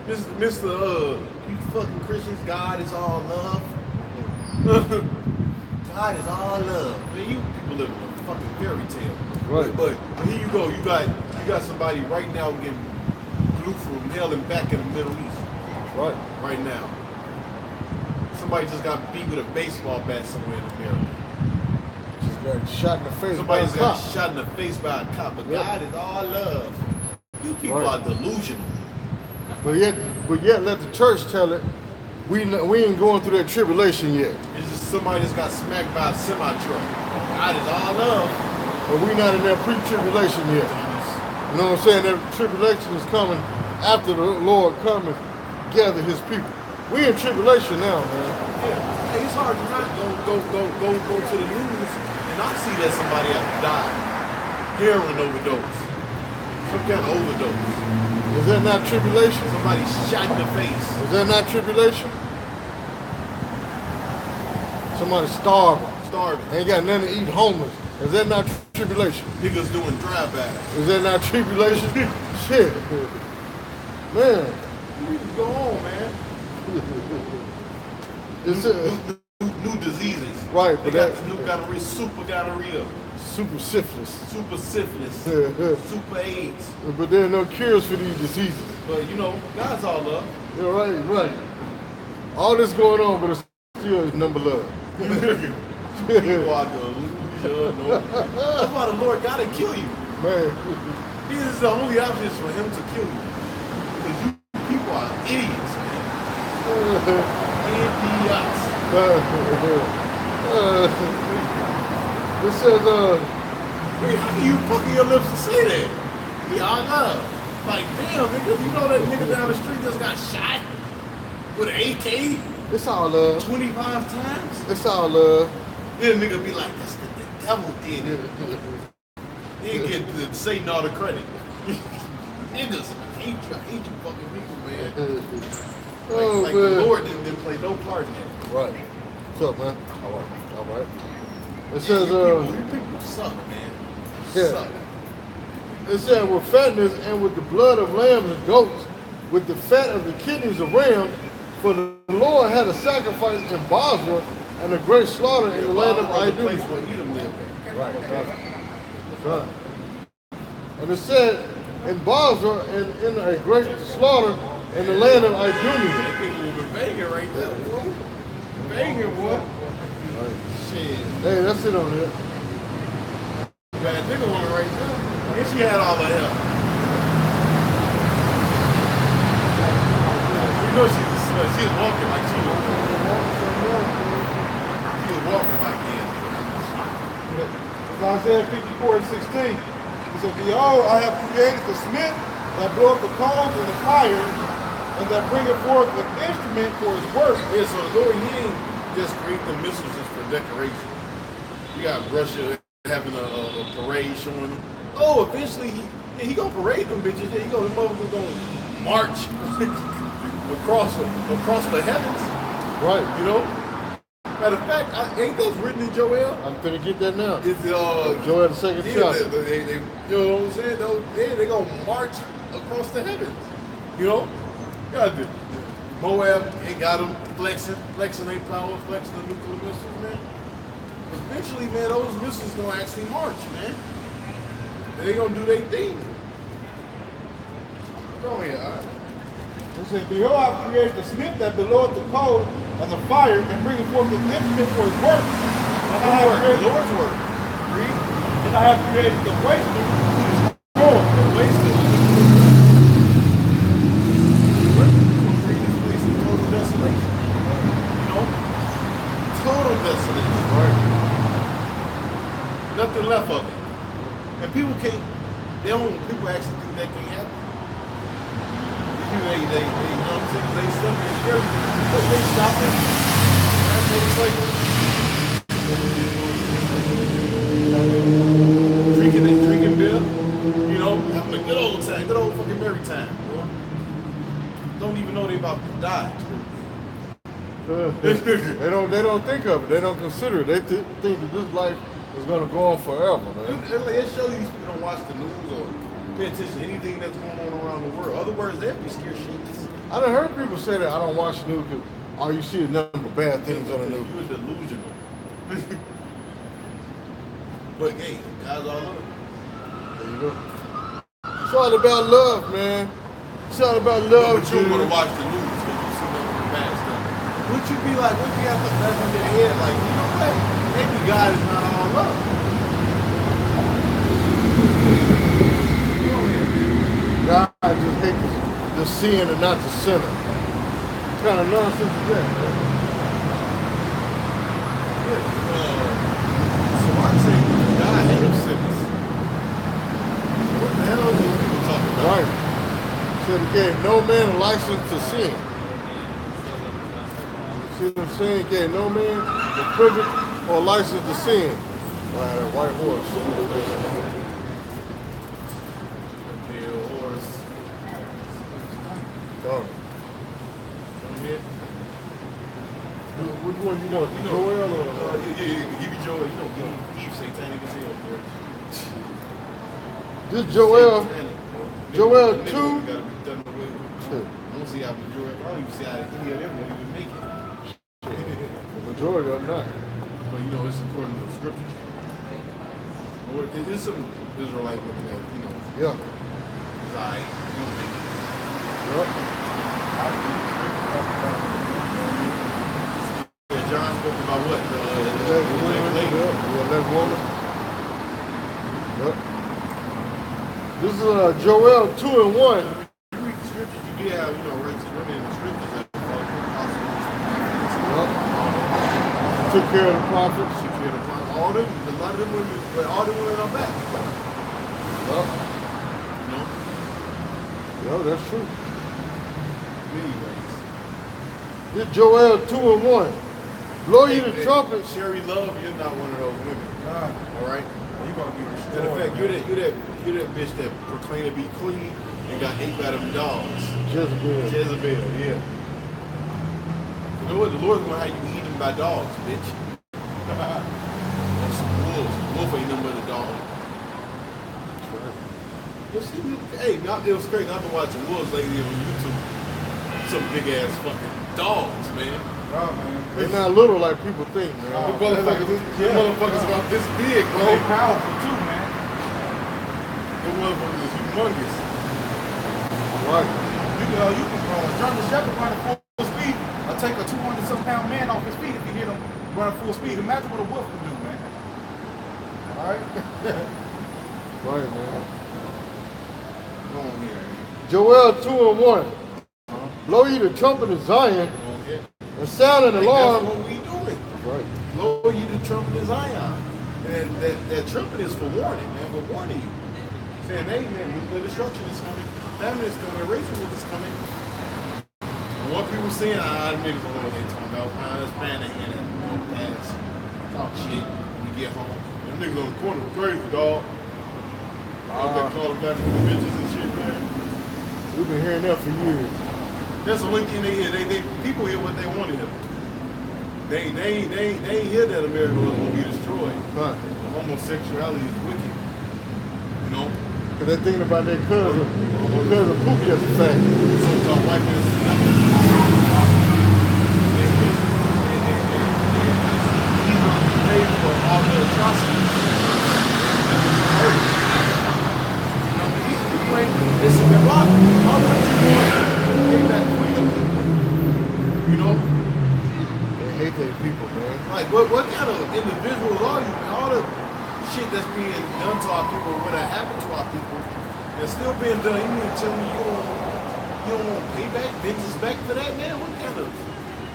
Mr. You fucking Christians, God is all love. God is all love. Man, you people live in a fucking fairy tale. Right. But here you go. You got somebody right now getting blue from hell and back in the Middle East. Right. right now. Somebody just got beat with a baseball bat somewhere in America. Just got shot in the face by a Somebody's got cop. shot in the face by a cop. But Yep. God is all love. You people Right. are delusional. But yet let the church tell it, we ain't going through that tribulation yet. It's just somebody that's got smacked by a semi truck. God is all love. But we not in that pre-tribulation yet. You know what I'm saying? That tribulation is coming after the Lord come and gather his people. We in tribulation now, man. Yeah. Hey, it's hard to not go to the news and not see that somebody else died. Heroin overdose. Some kind of overdose. Is that not tribulation? Somebody shot in the face. Is that not tribulation? Somebody starving. Starving. Ain't got nothing to eat, homeless. Is that not tribulation? Niggas doing drive-bys. Is that not tribulation? Shit. Man. You need to go on, man. It's New diseases. right, They but got that the new gonorrhea, super gonorrhea, super syphilis. super syphilis, super AIDS. But there are no cures for these diseases. But you know, God's all love. Yeah, right. All this going on, but it's still number love. People are delusional. That's why the Lord gotta kill you. Man. This is the only option for him to kill you. Because you people are idiots, man. Idiots. It says, Wait, how can you fucking your lips to say that? We all love. Like, damn, nigga, you know that nigga down the street just got shot with an AK it's all love. 25 times? It's all love. Then nigga be like, that's the devil did it. He get to Satan all the credit. Niggas, I hate you fucking people, man. Oh, Like man. the Lord didn't play no part in that. Right. What's up, man? All right. It says, You people suck, man. Yeah. Suck. it said, with fatness and with the blood of lambs and goats, with the fat of the kidneys of rams, for the Lord had a sacrifice in Basra and a great slaughter in the land of The place Idumea. where Edom lived at. Right. And it said, in Basra and in a great slaughter in the land of Idumea. That people will be banging right there, boy. Banging, boy. Shit. Hey, that's it on there. Bad nigga woman right there. And she had all the help. You know she was walking like she was like Isaiah 54 and 16. It said, behold, I have created the smith that bloweth the coals in the fire, and that bringeth forth an instrument for his work. Yeah, so the Lord, he ain't just create the missiles just for decoration. You got Russia having a parade showing them. Oh, eventually he gonna parade them bitches. Yeah, he gonna, the motherfuckers gonna march across the heavens. Right. You know? Matter of fact, ain't those written in Joel? I'm finna get that now. It's Joel the second yeah, chapter. they, you know what I'm saying? They gonna march across the heavens. You know? Gotta do. Moab ain't got them flexing their power, flexing the nuclear missiles, man. Eventually, man, those missiles gonna actually march, man. They gonna do their thing. Go ahead, all right. It said, behold, I have created the smith that bloweth the coal and the fire, and bringeth forth an instrument for his work. And I have The created Lord's word. Read. And I have created the waster to destroy. The wasted. Bring this place to total desolation. You know? Total desolation. Right. Nothing left of it. And people people actually think that can't happen. They, you know what I'm saying? They stuff in church, but they stop it. That's motorcycles. Drinking beer, you know, having a good old time, good old fucking merry time, bro. Don't even know they about to die. They don't think of it. They don't consider it. They think that this life is gonna go on forever, man. It shows these people don't watch the news or pay attention to anything that's going on around the world. Other words, they'd be scared shitless. I done heard people say that I don't watch the news because all you see is nothing but bad things on the news. You're delusional. But hey, guys all over. There you go. It's all about love, man. It's all about love. But you don't want to watch the news because you would you be like, would you have to back on your head, like, you know what? Maybe God is not all love. God just hates the sin and not the sinner. What kind of nonsense is that, man? So I say, God hates sinners. What the hell is these people talking about? Right. Said he gave no man a license to sin. See what I'm saying? He gave no man the privilege or license to sin. Right, that white horse. Pale horse. Oh. Come here. Which one you want? Joel or? Yeah, give me Joel. You know, Eve satanic as hell, bro. This Joel. Satanic, bro. Joel Nigga 2? gotta be done away with. I don't see how Joel. I don't even see how any of them won't even make it. The majority are not. But you know, it's according to the scriptures. Or there's some Israelite looking at, you know, Yeah. it's like, you don't make it. Yep. Yeah, John spoke about what? That woman. lady. Yep. Yeah, that woman. Yep. This is Joel 2:1. You read the scriptures, you get how, you know, right, women in the scriptures that Yep. Took care of the prophets. all them, a lot of them women, but all them women are back. Yep. You know? Yeah, that's true. Many ways. This Joel 2:1. Blow you the trumpet. Sherry Love, you're not one of those women. All right? You gonna be Matter of destroyed. fact, you're that bitch that proclaimed to be clean and got ate by them dogs. Jezebel. Jezebel, yeah. You know what? The Lord's gonna have you eaten by dogs, bitch. That's some wolves. Wolf ain't nothing but a dog. You see, hey, it was crazy. I've been watching wolves lately on YouTube. Some big ass fucking dogs, man. Oh, man. They're not little like people think, man. The motherfuckers about this big, They bro. powerful too, man. The motherfuckers is humongous. Right. You can German Shepherd running full speed. I'll take a 200-some pound man off his feet if you hit him running full speed. Imagine what a wolf can do, man. All right? Right, man. Come on here. Joel 2:1. Blow you the trumpet of Zion Okay. and sound an That's alarm. what we doing. Right. Blow you the trumpet of Zion. And that trumpet is for warning, man, for warning you. Saying, hey, man, the destruction is coming. Famine is coming. Racism is coming. And what people saying, niggas don't know what they're talking about. That's man ain't in it. Pass. Talk shit when you get home. Them niggas on the corner were crazy, dog. They call them back from the bitches and shit, man. We've been hearing that for years. That's the only thing they hear. People hear what they want to hear. They ain't hear that America was gonna be destroyed. Huh. Homosexuality is wicked. You know? Because they're thinking about their cousin Pookie at the same. So-called white man. They for all the atrocities. This is the rock. All the came back freedom. You know? They hate their people, man. Like, what kind of individuals are you, man? All the shit that's being done to our people, what happened to our people, that's still being done. You mean to tell me you don't want payback, vengeance back for that, man? What kind of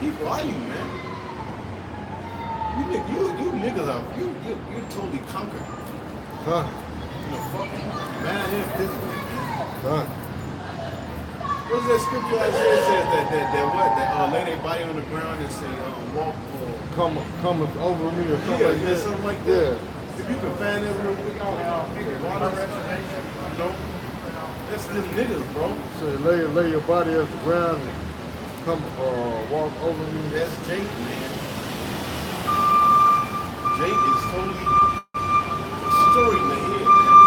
people are you, man? You niggas are, you're totally conquered. Huh. You know, fucking man and physically. Huh. What's that scripture Isaiah says that lay their body on the ground and say, walk Come over me or something like that. something like that. If you can find that real quick, you know, that's them niggas, bro. So lay your body at the ground and come walk over me. That's Jake, man. Jake is totally destroyed in the head, man.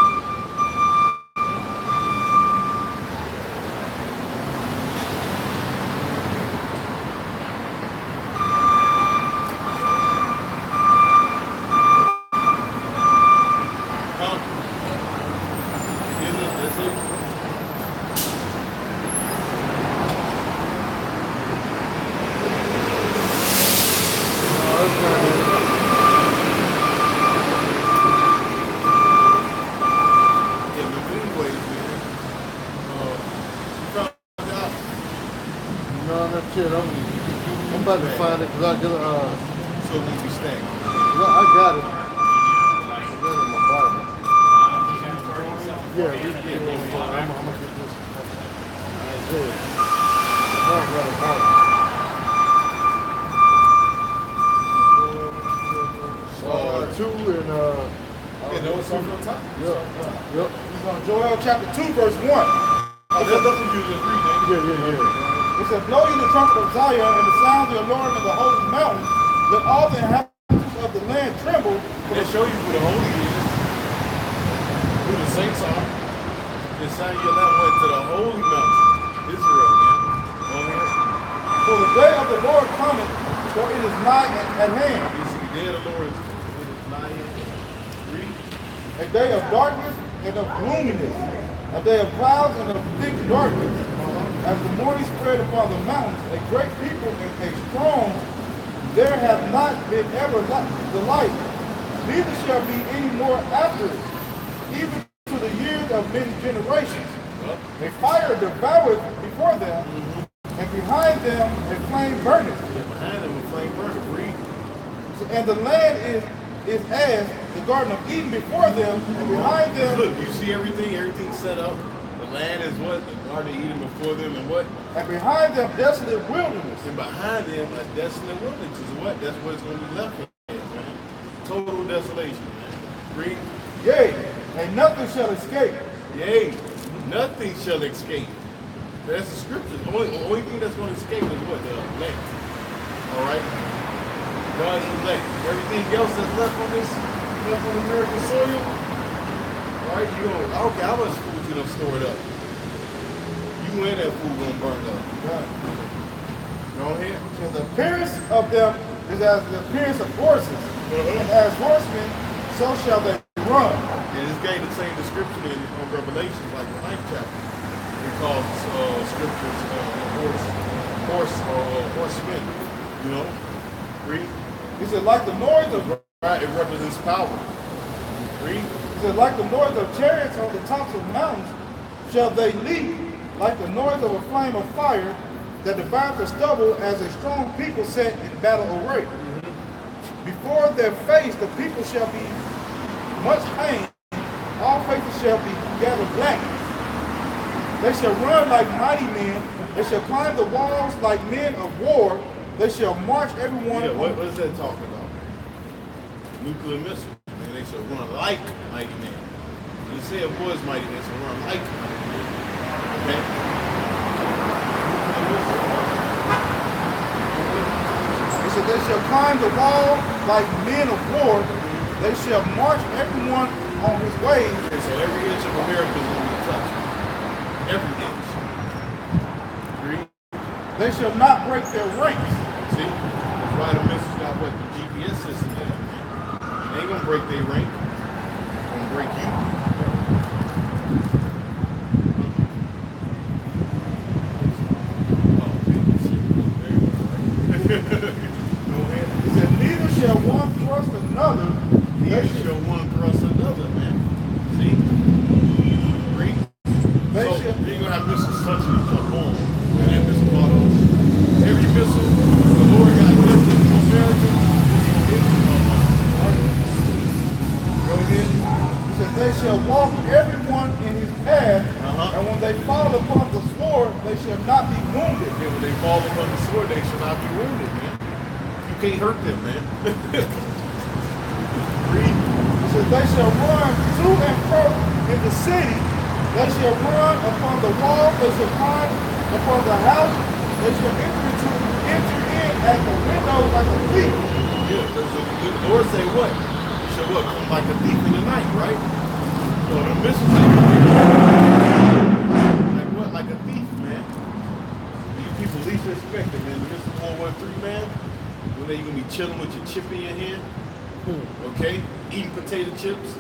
about to find it because I just So it won't be stacked. I got it. I got it in my Bible. Yeah, I'm gonna get this. Isaiah. Right, right. 2 and You know what's on the top? yep. It's on Joel chapter 2, verse 1. That's nothing you just read, man. Yeah. It said, blow you the trumpet of Zion and the sound of the alarm of the holy mountain. Let all the inhabitants of the land tremble. They show you who the holy is, who the saints are. The sign your lamp went to the holy mountain, Israel, man. Go ahead. For the day of the Lord cometh, for it is nigh at hand. You see, the day of the Lord is nigh in. Read. A day of darkness and of gloominess. A day of clouds and of thick darkness. As the morning spread upon the mountains, a great people and a strong, there hath not been ever the light, neither shall be any more after it, even to the years of many generations. A fire devoureth before them, and behind them a flame burneth. Behind them, a flame burning. Read. And the land is as the Garden of Eden before them, and behind them, Look, you see everything's set up. The land is what? The Garden of Eden before them, and what? and behind them desolate wilderness. And behind them, a desolate wilderness is what? That's what it's going to be left with, man. Total desolation, man. Read. Yea, and nothing shall escape. Yea, nothing shall escape. That's the scripture. The only thing that's going to escape is what? The elect. All right? God elect. Everything else that's left on American soil, all right, I don't care how much food you done stored up. You and that food gonna burn up. Go ahead. So the appearance of them is as the appearance of horses, and as horsemen, so shall they run. And this gave the same description in Revelation, like the 9th chapter. It calls scriptures horsemen. You know? Read. He said, like the noise of Right, it represents power. Read. he said, like the noise of chariots on the tops of mountains, shall they leap, like the noise of a flame of fire that devours the stubble as a strong people set in battle array. Before their face the people shall be much pain, all faces shall be gathered black. They shall run like mighty men, they shall climb the walls like men of war, they shall march everyone. Yeah, what is that talking about? Nuclear missile. And they shall run like mighty men. When you say a boy is mighty, they shall run like mighty men. Okay? He said, they shall climb the wall like men of war, they shall march everyone on his way. Okay, so every inch of America is going to be touched. Every inch. Agree? They shall not break their ranks. See? That's why the missile's got what the GPS system is. They ain't going to break their rank. They're going to break you. Go ahead. He said, neither shall one thrust another. Neither shall one thrust another, man. See? Read. They So shall- you're gonna have missiles touching each other. Boom. And that missile bought on. Every missile the Lord got lifted from America. Go ahead. He said, they shall walk everyone in his path, and when they fall upon the sword, they shall not be wounded. And when they fall upon the sword, they shall not be wounded, man. You can't hurt them, man. Read. He said, they shall run to and fro in the city. They shall run upon the wall. They shall climb upon the house. They shall enter in at the windows like a thief. Yeah, the Lord say what? You shall what? Come like a thief in the night, right? So the missiles like what? Like a thief, man. You people least expected, man. The missile 413, man. When they gonna be chilling with your chip in your hand, okay? Eating potato chips.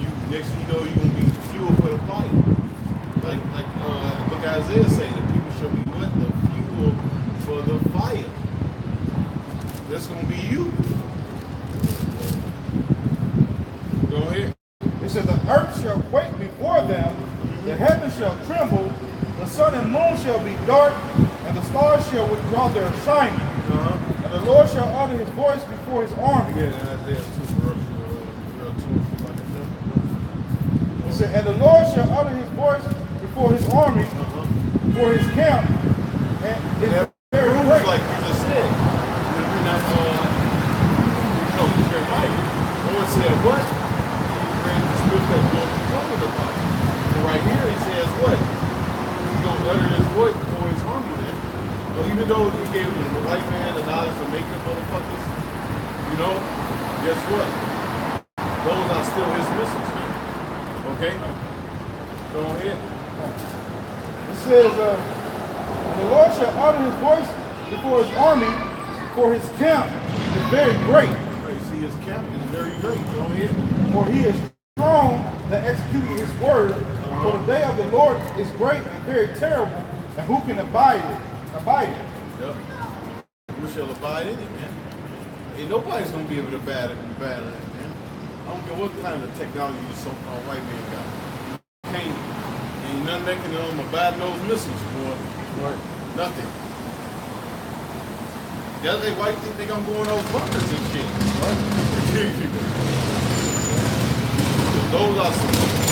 You next thing you know, you're gonna be fuel for the fire. Like Isaiah say, the people shall be what? The fuel for the fire. That's gonna be you. Go ahead. It said, the earth shall quake before them, the heavens shall tremble, the sun and moon shall be dark, and and the stars shall withdraw their shining, and the Lord shall utter his voice before his army. Yeah, and Isaiah 2, verse 2, like that. He said, and the Lord shall utter his voice before his army, before his camp, and it's very Proves, great. like you just said, when we're not, you're right. Lord said what? He ran the spirit that you're talking about. And right here he says what? He's going to utter his voice before his army then. So even though he gave the white man the knowledge to make them motherfuckers, you know, guess what? Those are still his missiles, man. Okay? Go ahead. It says, the Lord shall utter his voice before his army, for his camp is very great. You see his camp is very great. Go ahead. For he is strong that executing his word. For the day of the Lord is great and very terrible, and who can abide it? Yep. We shall abide in it, man. Ain't nobody's gonna be able to battle it, man. I don't care what kind of technology the so-called white man got. Ain't nothing that can abide those missiles, boy. Right. Nothing. The other day, white think they gonna go in those bunkers and shit. Right? Those are some.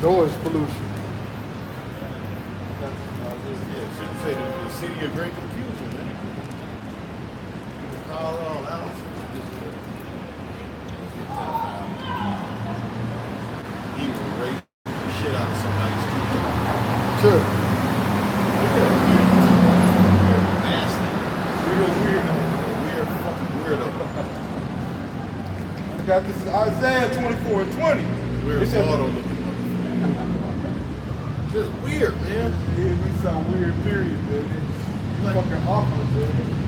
Noise pollution. Yeah, say the city of great confusion, man. Call it all out. He will rape the shit out of somebody's street. Sure. Nasty. Weird fucking weirdo. I got this is Isaiah 24:20. Weird It says, auto looking motherfucker. Just weird, man. Yeah, we sound weird, period, man. It's Like- fucking awful, man.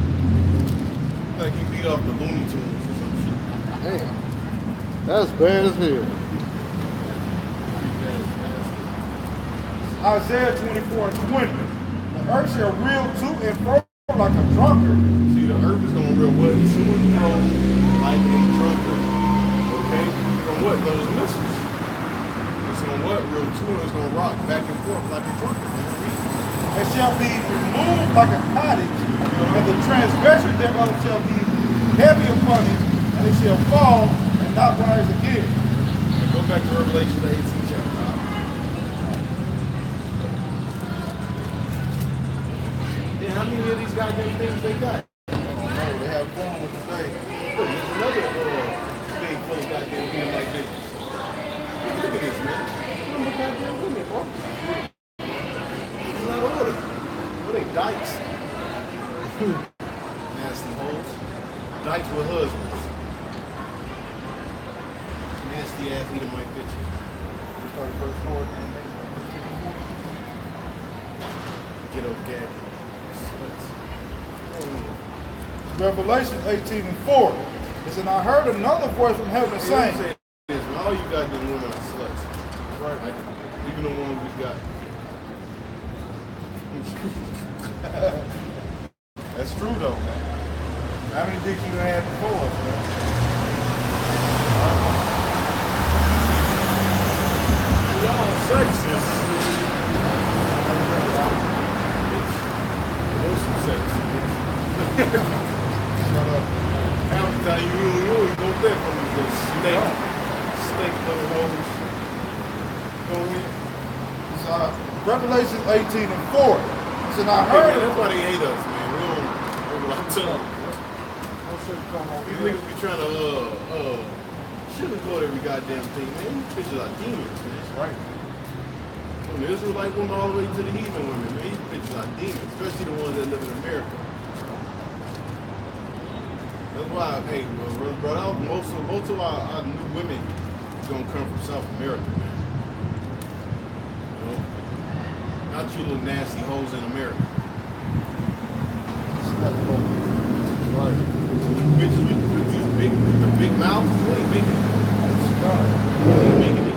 Like he beat off the Looney Tunes or some shit. Damn. That's bad as hell. Isaiah 24:20. The earth shall reel to and fro like a drunkard. See, the earth is gonna real what? To and fro like a drunkard. Okay? From what? Those missiles. It's gonna what? Real to and it's gonna rock back and forth like a drunkard. And shall be removed like a cottage, and the transgression thereof shall be heavy upon it, and it shall fall and not rise again. Go back to Revelation the 18th chapter. Yeah, how many of these goddamn things they got? They have fun with the thing. Look, there's another thing full of goddamn things like this. Look at this, man. Look at goddamn women, bro. It's not order. What are they, dykes? Nasty hoes. Dykes with husbands. Nasty ass eating my picture. Get up, gag. Revelation 18:4. It said, and I heard another voice from heaven saying, All you goddamn women are sluts. Right. Like, even the ones we got. that's true though. How many dicks you done had before, man? Y'all sexist. What's some sex? Shut up. Half the time you always go there from the steak little hoes. Go ahead. It's, Revelation 18:4. It said, I Hey, heard man, that's why they hate us, man. We don't tell them. These niggas be trying to sugarcoat every goddamn thing, man. These bitches are demons, man. Right. From the Israelite women all the way to the heathen women, man. These bitches are demons, especially the ones that live in America. That's why, hey, bro, most of our new women is gonna come from South America, man. You know? Not you little nasty hoes in America. Right. Bitches with these big mouths, what ain't making it? What ain't making it?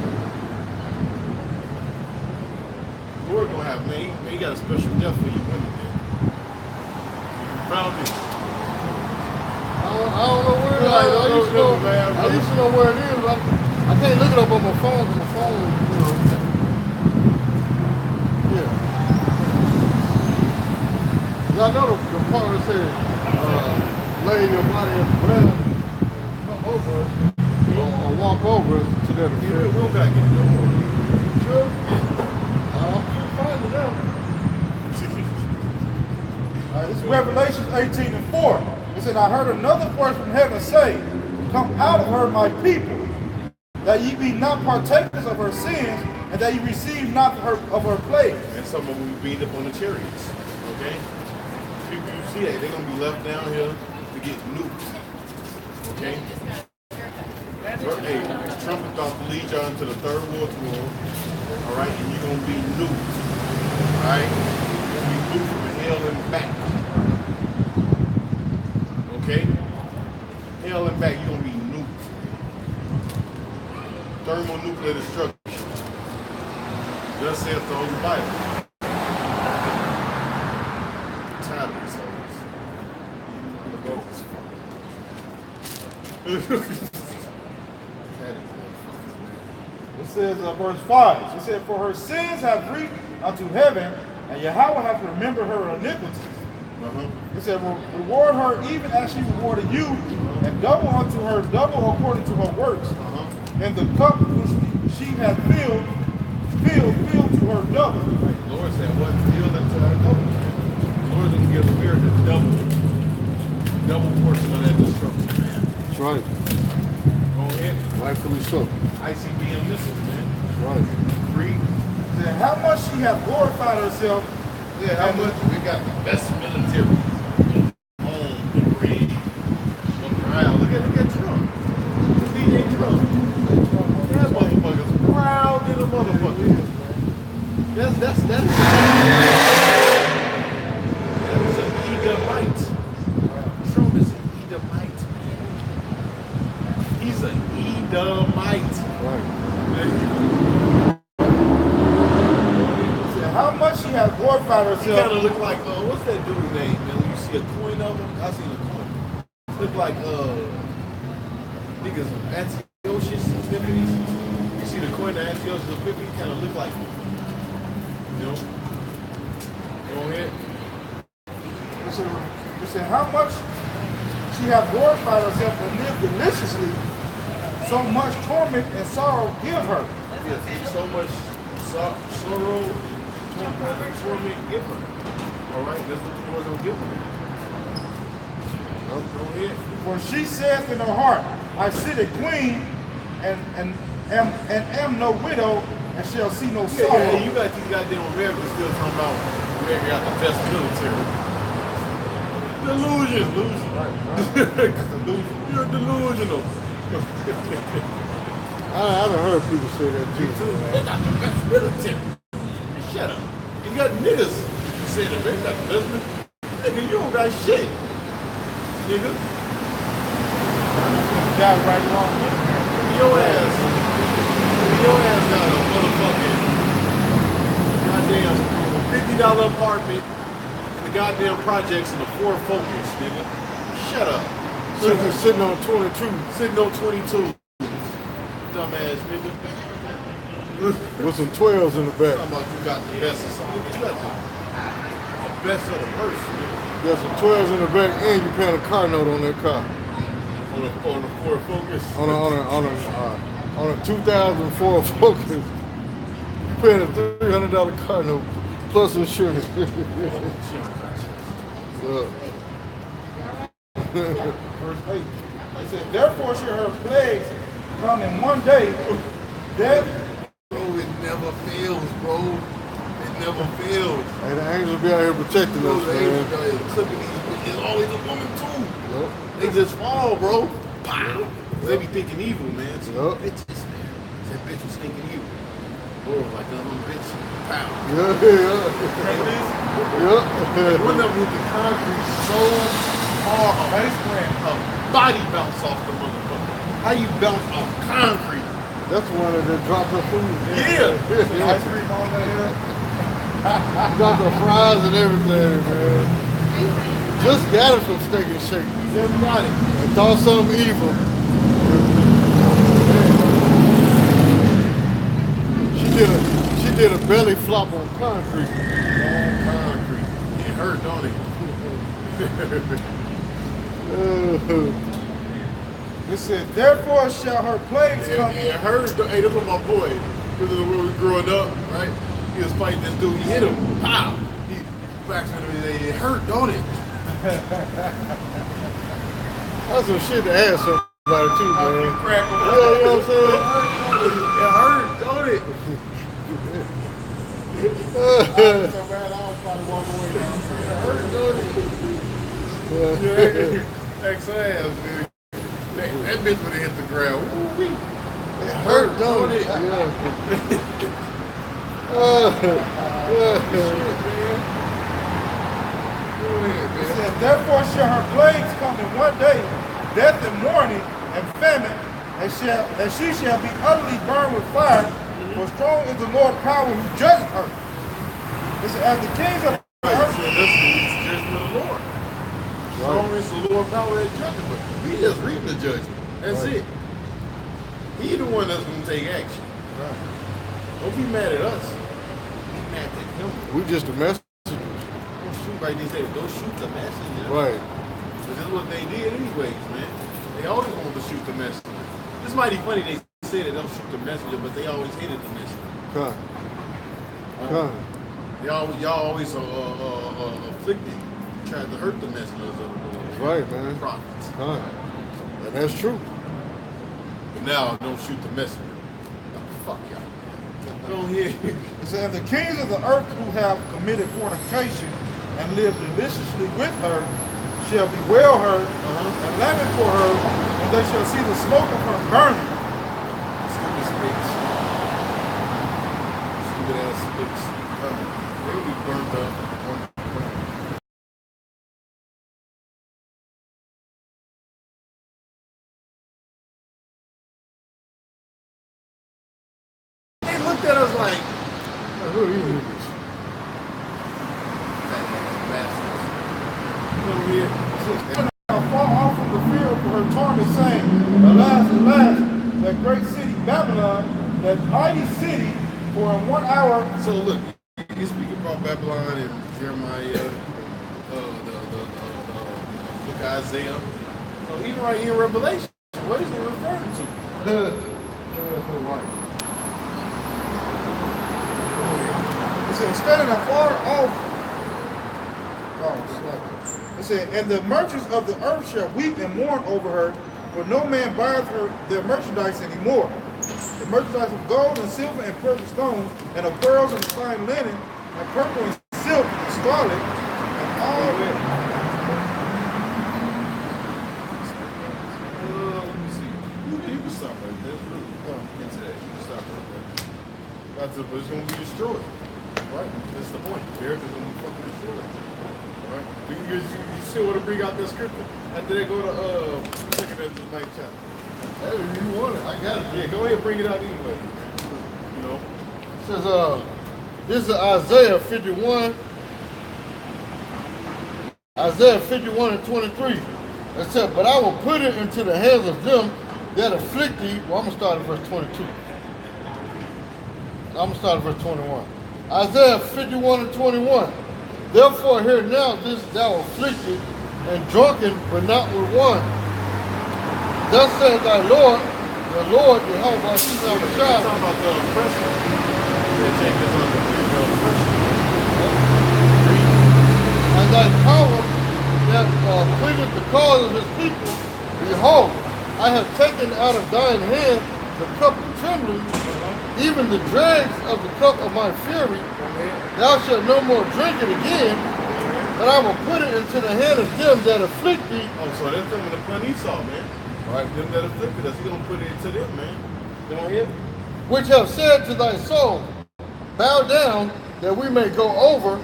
Lord gonna have, man, he got a special death for you women, man. Found it. I don't know where it is. I used to know where it is, but I can't look it up on my phone. My phone, you know. Yeah. 'Cause I know the part that says, lay your body in the ground, come over us, or walk over us to that We effect. don't gotta get no more. Sure? I'll find it out. This is Revelations 18:4. It said, I heard another voice from heaven say, come out of her, my people, that ye be not partakers of her sins, and that ye receive not of her plagues. And some of them will be beat up on the chariots. Okay? People you see that, they're gonna be left down here to get nuked. Okay? Hey, Trump is about to lead y'all into the third world war. Alright, and you're gonna be nuked. Alright? You're gonna be nuked from hell and back. Okay? Hell and back, you're gonna be nuked. Thermonuclear destruction. Thus saith the Holy Bible. I'm tired of these hoes. It says, verse 5, it said, for her sins have reached unto heaven, and Yahweh hath remembered her iniquities. It said, reward her even as she rewarded you, and double unto her double according to her works. And the cup which she hath filled to her double. The Lord said, what filled unto her double? The Lord didn't give the spirit the double portion of that destruction, man. That's right. Go ahead. Rightfully so. ICBM missiles, man. Right. Read. It said, how much she hath glorified herself. Yeah, how much we got the best military on the ring. Look around. Look at Trump. DJ Trump. That motherfucker's proud in a motherfucker. That's an Edomite. Trump is an Edomite. He's an Edomite. Right. How much she hath glorified He herself. kind of look like, what's that dude's name, man? When you see a coin of him, I seen a coin. Look like, niggas, Antiochus Epiphanes. You see the coin of Antiochus Epiphanes, kind of look like him. You know? Go ahead. It said, how much she hath glorified herself and lived deliciously, so much torment and sorrow give her. Yes, so much sorrow, torment, give her. All right, that's what the Lord gonna give her. Go ahead. For she saith in her heart, I sit a queen and am no widow and shall see no sorrow. Yeah, you got these goddamn Americans still talking about America got the best military. Delusion. You're delusional. I done heard people say that too. They got the best military. Shut up. You got niggas saying that they got the best military. Nigga, you don't got shit. Nigga. Got right along with it. Your ass got a motherfucking goddamn $50 apartment in the goddamn projects in the Ford Focus, nigga. Shut up. Sitting on 22 Sitting on 22. Dumbass nigga. with some 12s in the back. Talking about you got the best of something. You got the best of the worst, nigga. There's some 12s in the back, and you paying a car note on that car. On the Ford Focus. On a 2004 Focus, you paying a $300 car note plus insurance. So, Verse 8. It said, therefore shall her plagues come in one day, death. Bro, it never fails, bro. It never fails. hey, the angels be out here protecting Bro, us, the man. angels out here clipping these bitches. There's always a woman too. Yup. They just fall, bro. Pow. They be thinking evil, man. So Yup. bitches, man. That bitch was thinking evil. Bro, like that little bitch. Pow. Yeah. One of them with the concrete so hard, her body bounce off the motherfucker. How you bounce off concrete? That's one that dropped her food. Yeah. Ice cream on that here. Dropped her fries and everything, man. just got her some steak and shake. Everybody. And thought something evil. She did a belly flop on concrete. Concrete. It hurt, don't it? It said, therefore shall her plagues come. It hurt. Hey, that's what my boy. Because of the way we were growing up, right? He was fighting this dude. He hit him. Pow! He backs him. It hurt, don't it? That's some shit to ask somebody too, man. Crack him. Yeah, you know what I'm saying? It hurt, don't it? So bad, I was probably walking away now. It hurt, don't it? Yeah. Ex-ass, dude. That bitch would have hit the ground. Woo-wee. It hurt, don't it? Yeah. It said, therefore shall her plagues come in one day, death and mourning and famine, and she shall be utterly burned with fire, for strong is the Lord power who judges her. It said, as the kings of the earth. This is judgment of the Lord. Strong is the Lord power at judgment. But we just reading the judgment. That's it. He the one that's going to take action. Don't be mad at us. Be mad at him. We just a mess. Don't shoot like they say. Don't shoot the messenger. Right. But that's what they did anyways, man. They always wanted to shoot the messenger. It's mighty funny they say that don't shoot the messenger, but they always hated the messenger. Y'all always afflicted, tried to hurt the messengers of the Lord. Right, man. Prophets. And that's true. But now, don't shoot the messenger. Fuck y'all. Don't hear you. It said, the kings of the earth who have committed fornication and lived deliciously with her shall bewail her and lament for her, and they shall see the smoke of her burning. Stupid spicks. Stupid ass spicks. They will be burnt up. They looked at us like, Who are you niggas? Now fall off from the field for her torment, saying, alas, alas, that great city Babylon, that mighty city, for in 1 hour. so look, you speak about Babylon and Jeremiah, book of Isaiah. So even right here in Revelation, what is it referring to? It said, standing afar off. It said, and the merchants of the earth shall weep and mourn over her, for no man buyeth her their merchandise anymore. The merchandise of gold and silver and precious stones, and of pearls and fine linen, and purple and silk and scarlet, and all Let me see. You can stop right there. Into that. You can stop right there. But it's going to be destroyed. Right? That's the point. The earth is going to be fucking destroyed. Right? You still want to bring out that scripture? After they go to 2nd Ezra 9th chapter. Hey, you want it? I got it. Yeah, go ahead and bring it out anyway. You know? It says, this is Isaiah 51. Isaiah 51 and 23. It said, but I will put it into the hands of them that afflict thee. Well, I'm going to start at verse 22. I'm going to start at verse 21. Isaiah 51 and 21. Therefore hear now this thou afflicted and drunken, but not with wine. Thus saith thy Lord, the Lord, Jehovah, Talking about the oppression. They take this under the oppression. and thy power that pleadeth the cause of his people. Behold, I have taken out of thine hand the cup of trembling, even the dregs of the cup of my fury. Thou shalt no more drink it again, but I will put it into the hand of them that afflict thee. Oh, so that's them the plan Esau, man. Right. Them that afflicted us, he gonna put it into them, man. Go ahead. Which have said to thy soul, bow down, that we may go over,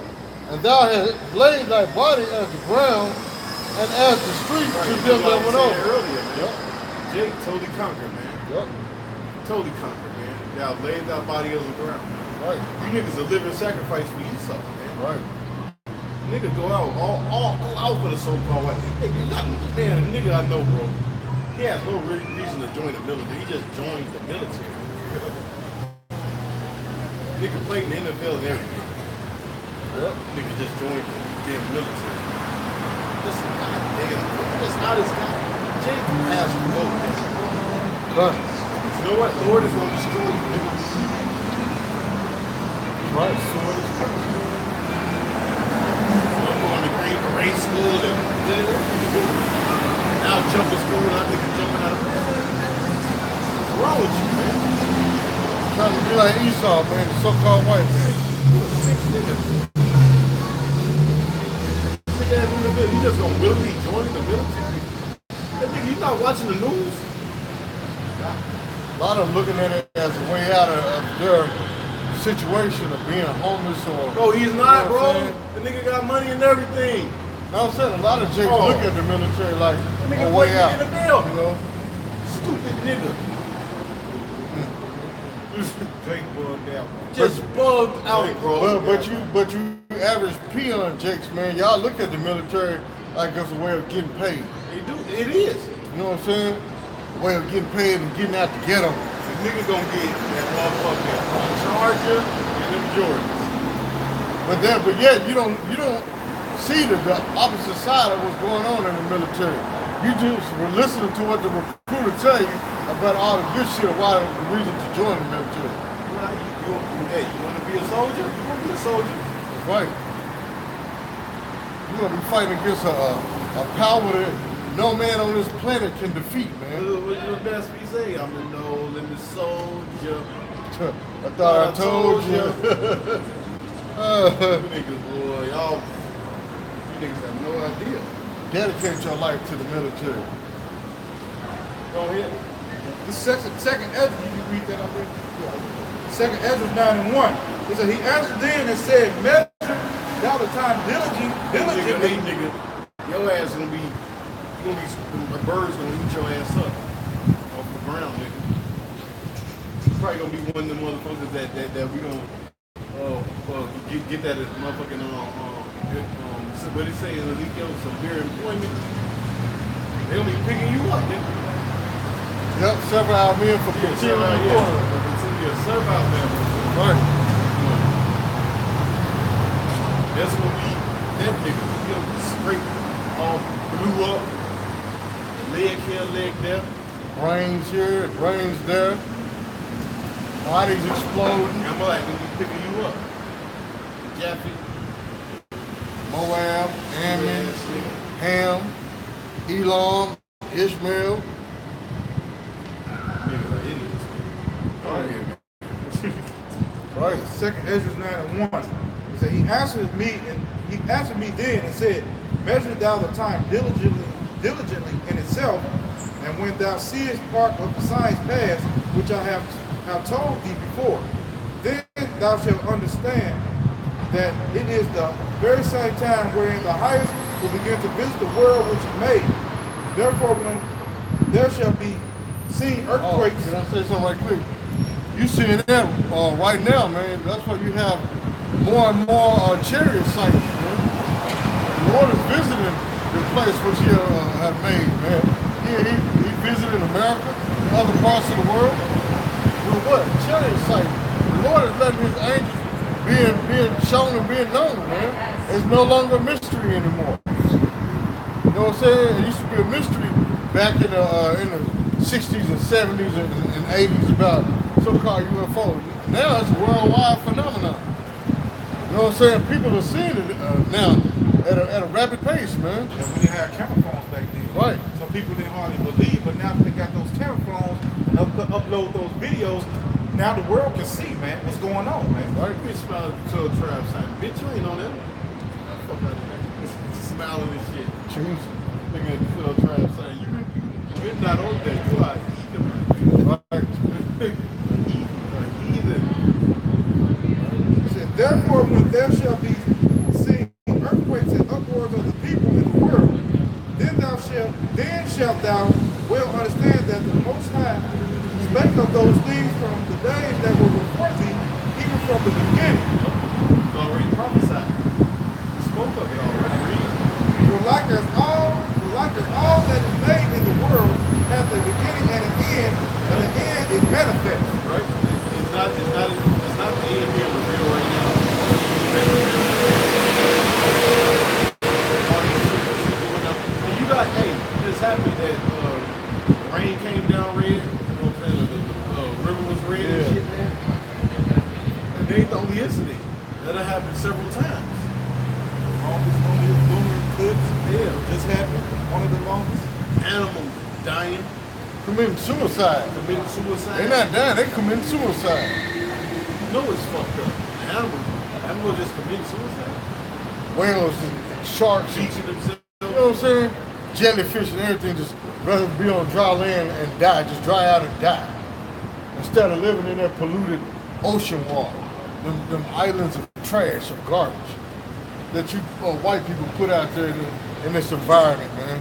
and thou hast laid thy body as the ground, and as the street to them that went over. Earlier, man. Jake totally conquered, man. Yep. Totally conquered, man. Thou laid thy body as the ground. Right. You niggas a living sacrifice for Esau, man. Right. nigga go out all out for the so-called white. Man, a nigga I know, bro. He has no reason to join the military. He just joined the military. Nigga played in the NFL and everything. Yep. Nigga just joined the damn military. Listen, goddamn, that's not his guy. Jake has to go. Right. You know what? Lord is gonna destroy you, nigga. Right. Lord is coming. I'm going to grade school and now jumping school and I think I'm jumping out of bed. What's wrong with you, man? Trying to be like Esau, man, the so-called white man. You just gonna willingly join the military? That nigga, you not watching the news? A lot of them looking at it as a way out of their situation of being homeless or... Bro, he's not, you know what I'm bro. saying? The nigga got money and everything. Now I'm saying a lot of jakes look at the military like Nigga a way playing out. in the NFL. You know? Stupid nigga. Jake bugged out. Just bugged out, bro. But you average peon jakes, man, y'all look at the military like it's a way of getting paid. They do. It is. You know what I'm saying? A way of getting paid and getting out to get them. The nigga gonna get that motherfucker Charger and them Jordans. But yet you don't see the opposite side of what's going on in the military. You just were listening to what the recruiter tell you about all the good shit of why the reason to join the military. Hey, you want to be a soldier? You want to be a soldier? Right. You're gonna be fighting against a power that no man on this planet can defeat, man. What's the best we say? I'm the no limit soldier. I thought I told you. You niggas, boy, y'all, you niggas have no idea. Dedicate your life to the military. Go ahead. The second Ezra, you can read that up there? Second Ezra 9:1. It said, he answered then and said, measure thou the time diligently. Nigga, your ass gonna be, the birds gonna eat your ass up off the ground, nigga. You probably gonna be one of them motherfuckers that we gonna get that as motherfucking what they say in Ezekiel, severe employment. They gonna be picking you up, nigga. Yep, several hour men for continuing employment. Serve out there. Right. That's gonna be that nigga. He'll be straight all blew up. Leg here, leg there. Brains here, brains there. Bodies exploding. I'm like gonna be picking you up. Jaffe. Moab, Ammon, Ham, Elam, Ishmael. Right. Second Ezra 9:1. He said, he answered me then and said, measure thou the time diligently in itself, and when thou seest part of the signs past, which I have told thee before, then thou shalt understand that it is the very same time wherein the highest will begin to visit the world which he made. Therefore, when there shall be seen earthquakes. Can I say something right quick? You seeing that right now, man. That's why you have more and more chariot sites, man. The Lord is visiting the place which he have made, man. He visited America and other parts of the world. With what? Chariot sites. The Lord is letting his angels being shown and being known, man. It's no longer a mystery anymore. You know what I'm saying? It used to be a mystery back in the 60s and 70s and 80s about so-called UFO. Now it's a worldwide phenomenon. You know what I'm saying? People are seeing it now at a rapid pace, man. And we didn't have camera phones back then. Right. So people didn't hardly believe, but now that they got those camera phones and upload those videos, now the world can see, man, what's going on, man. Right. Bitch smile to a trap sign. Bitch, you ain't on that. Fuck out of there. Smiling and shit. Jesus. Nigga, to a trap sign. You're not on that. You are heathen. Right. Heathen. He said, therefore, when there shall be seen earthquakes and upwards of the people in the world, then shalt thou well understand that the Most High spake of those things from the days that were before thee, even from the beginning. Already prophesied. Spoke of it all. like as all that is made in the world has a beginning and an end, and the end is manifest. Right? It's not the end here in the real right now. And you got, hey, it's happened that rain came down red, you know what I'm saying? The river was red and shit, man. And they ain't the only incident. That'll happen several times. On this lunar eclipse, Yeah. just happened, one of the longest. Animals dying, Committing suicide. committing suicide. They're not dying, they committing suicide. You know it's fucked up. Animals just committing suicide. Whales and sharks and, Beaching themselves. you know what I'm saying? Jellyfish and everything just rather be on dry land and die, just dry out and die. Instead of living in that polluted ocean water, them islands of trash, of garbage that you white people put out there in this environment, man.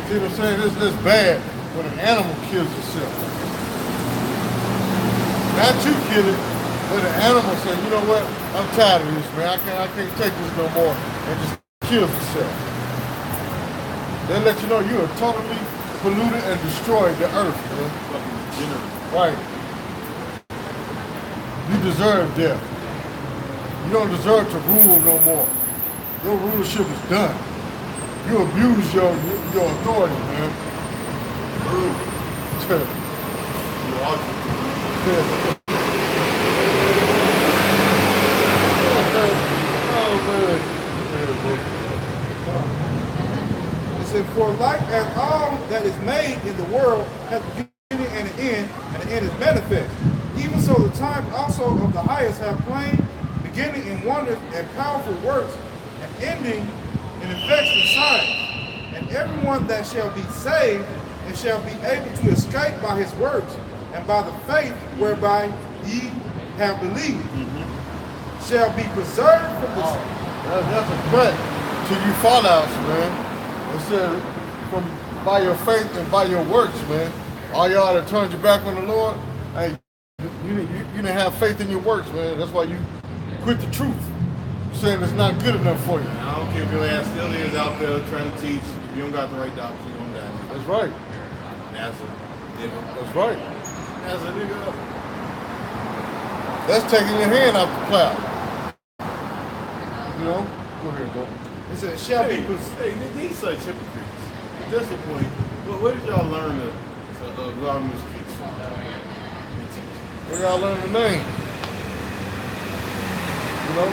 See what I'm saying? This bad when an animal kills itself. Not you kill it, but an animal say, you know what? I'm tired of this, man. I can't take this no more, and just kills itself. They let you know you have totally polluted and destroyed the earth, man. Fucking degenerate. Right. You deserve death. You don't deserve to rule no more. Your rulership is done. You abuse your authority, man. You are. It said, for like as all that is made in the world has a beginning and an end, and the end is manifest. Even so the times also of the highest have plain, beginning in wonders and powerful works, and ending in effects and signs. And everyone that shall be saved and shall be able to escape by his works, and by the faith whereby ye have believed, shall be preserved from the That's a threat to you fallouts, man. It said, by your faith and by your works, man. All y'all that turned your back on the Lord, hey, you didn't have faith in your works, man. That's why you quit the truth. Saying it's not good enough for you. I don't care if your ass still is out there trying to teach. If you don't got the right doctrine, you're gonna die. That's right. That's a nigga. That's right. That's a nigga. That's taking your hand off the plow. You know? Go ahead, bro. It said, shall be Hey, these such hypocrites. At this point, what did y'all learn to go out in the streets from? Where y'all learn the name? You know?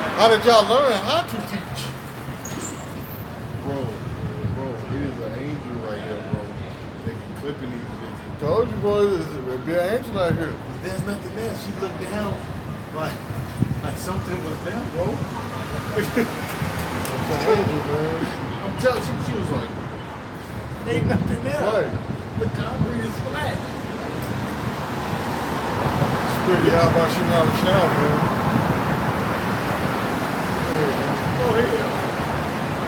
How did y'all learn how to teach? Bro, it is an angel right here, bro. They can clip in these bitches. Told you, boy, there's be an angel out here. There's nothing there. She looked down like something was there, bro. It's an angel, man. I'm telling you, she was like, ain't nothing there. Right. The concrete is flat. It's pretty out about you not a child, man. Oh, yeah.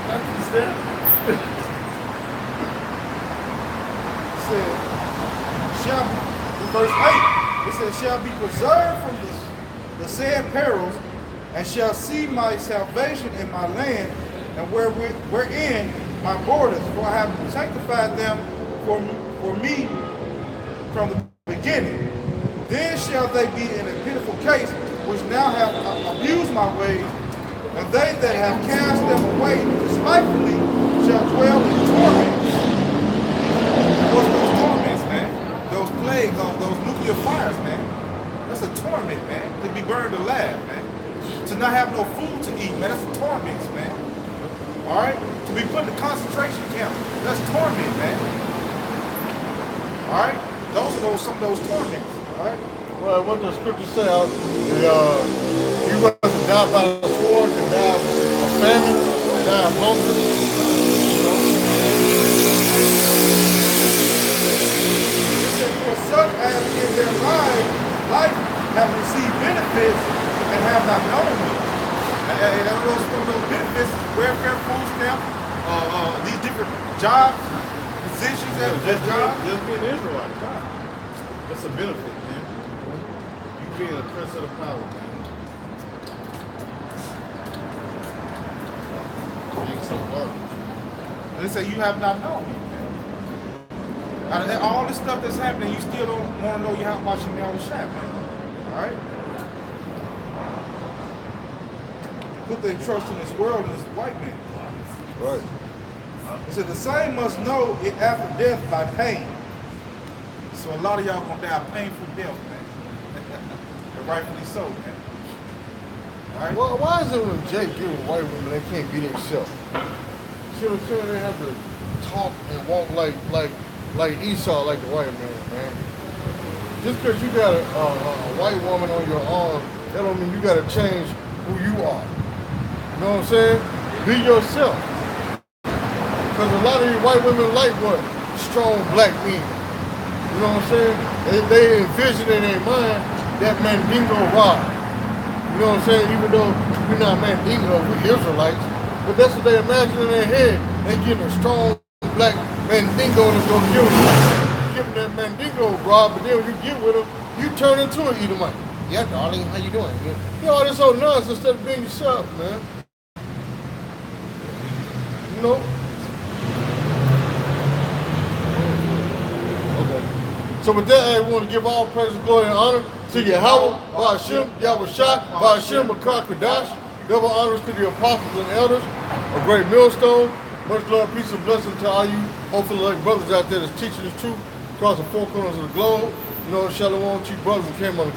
That's the step. It said, shall be, verse 8, it says, shall be preserved from the said perils, and shall see my salvation in my land, and wherein my borders, for I have sanctified them for me from the beginning. Then shall they be in a pitiful case, which now have abused my ways, and they that have cast them away despitefully shall dwell in torments. What's those torments, man? Those plagues, those nuclear fires, man. That's a torment, man. To be burned alive, man. To not have no food to eat, man. That's a torment, man. All right? To be put in a concentration camp. That's torment, man. All right? Those are some of those torments. All right? Well, what the scripture says, you rather die by the sword than die of famine, than die of hunger. For such as in their life have received benefits and have not known me. And those benefits, welfare, food stamp, these different jobs, positions at jobs. Just being an Israelite. That's a benefit, man. You being a prince of the power, man. You And they say you have not known me. Out of all this stuff that's happening, you still don't want to know you have watching Yahweh Shai, man. All right? Put their trust in this world and this white man. Right. He said the same must know it after death by pain. So a lot of y'all gonna die a painful death, man. And rightfully so, man. All right? Well, why is it when Jake giving white women they can't be themselves? See what I'm saying? They have to talk and walk like Esau, like the white man. Just because you got a white woman on your arm, that don't mean you got to change who you are. You know what I'm saying? Be yourself. Because a lot of these white women like what? Strong black men. You know what I'm saying? They envision in their mind that Mandingo rod. You know what I'm saying? Even though we're not Mandingo, we're Israelites. But that's what they imagine in their head. They getting a strong black Mandingo that's gonna kill them. Give them that Mandingo rod, but then when you get with them, you turn into an Edomite. Yeah, darling, how you doing? You know, all this old nonsense instead of being yourself, man. You know? So with that, I want to give all praise, glory, and honor to Yahweh, Ba'ashem, Yahweh Shai, Ba'ashem, Makar Kadash. Double honors to the apostles and elders, a great millstone. Much love, peace, and blessing to all you hopefully like brothers out there that's teaching the truth across the four corners of the globe. You know, shalom to you brothers who came on the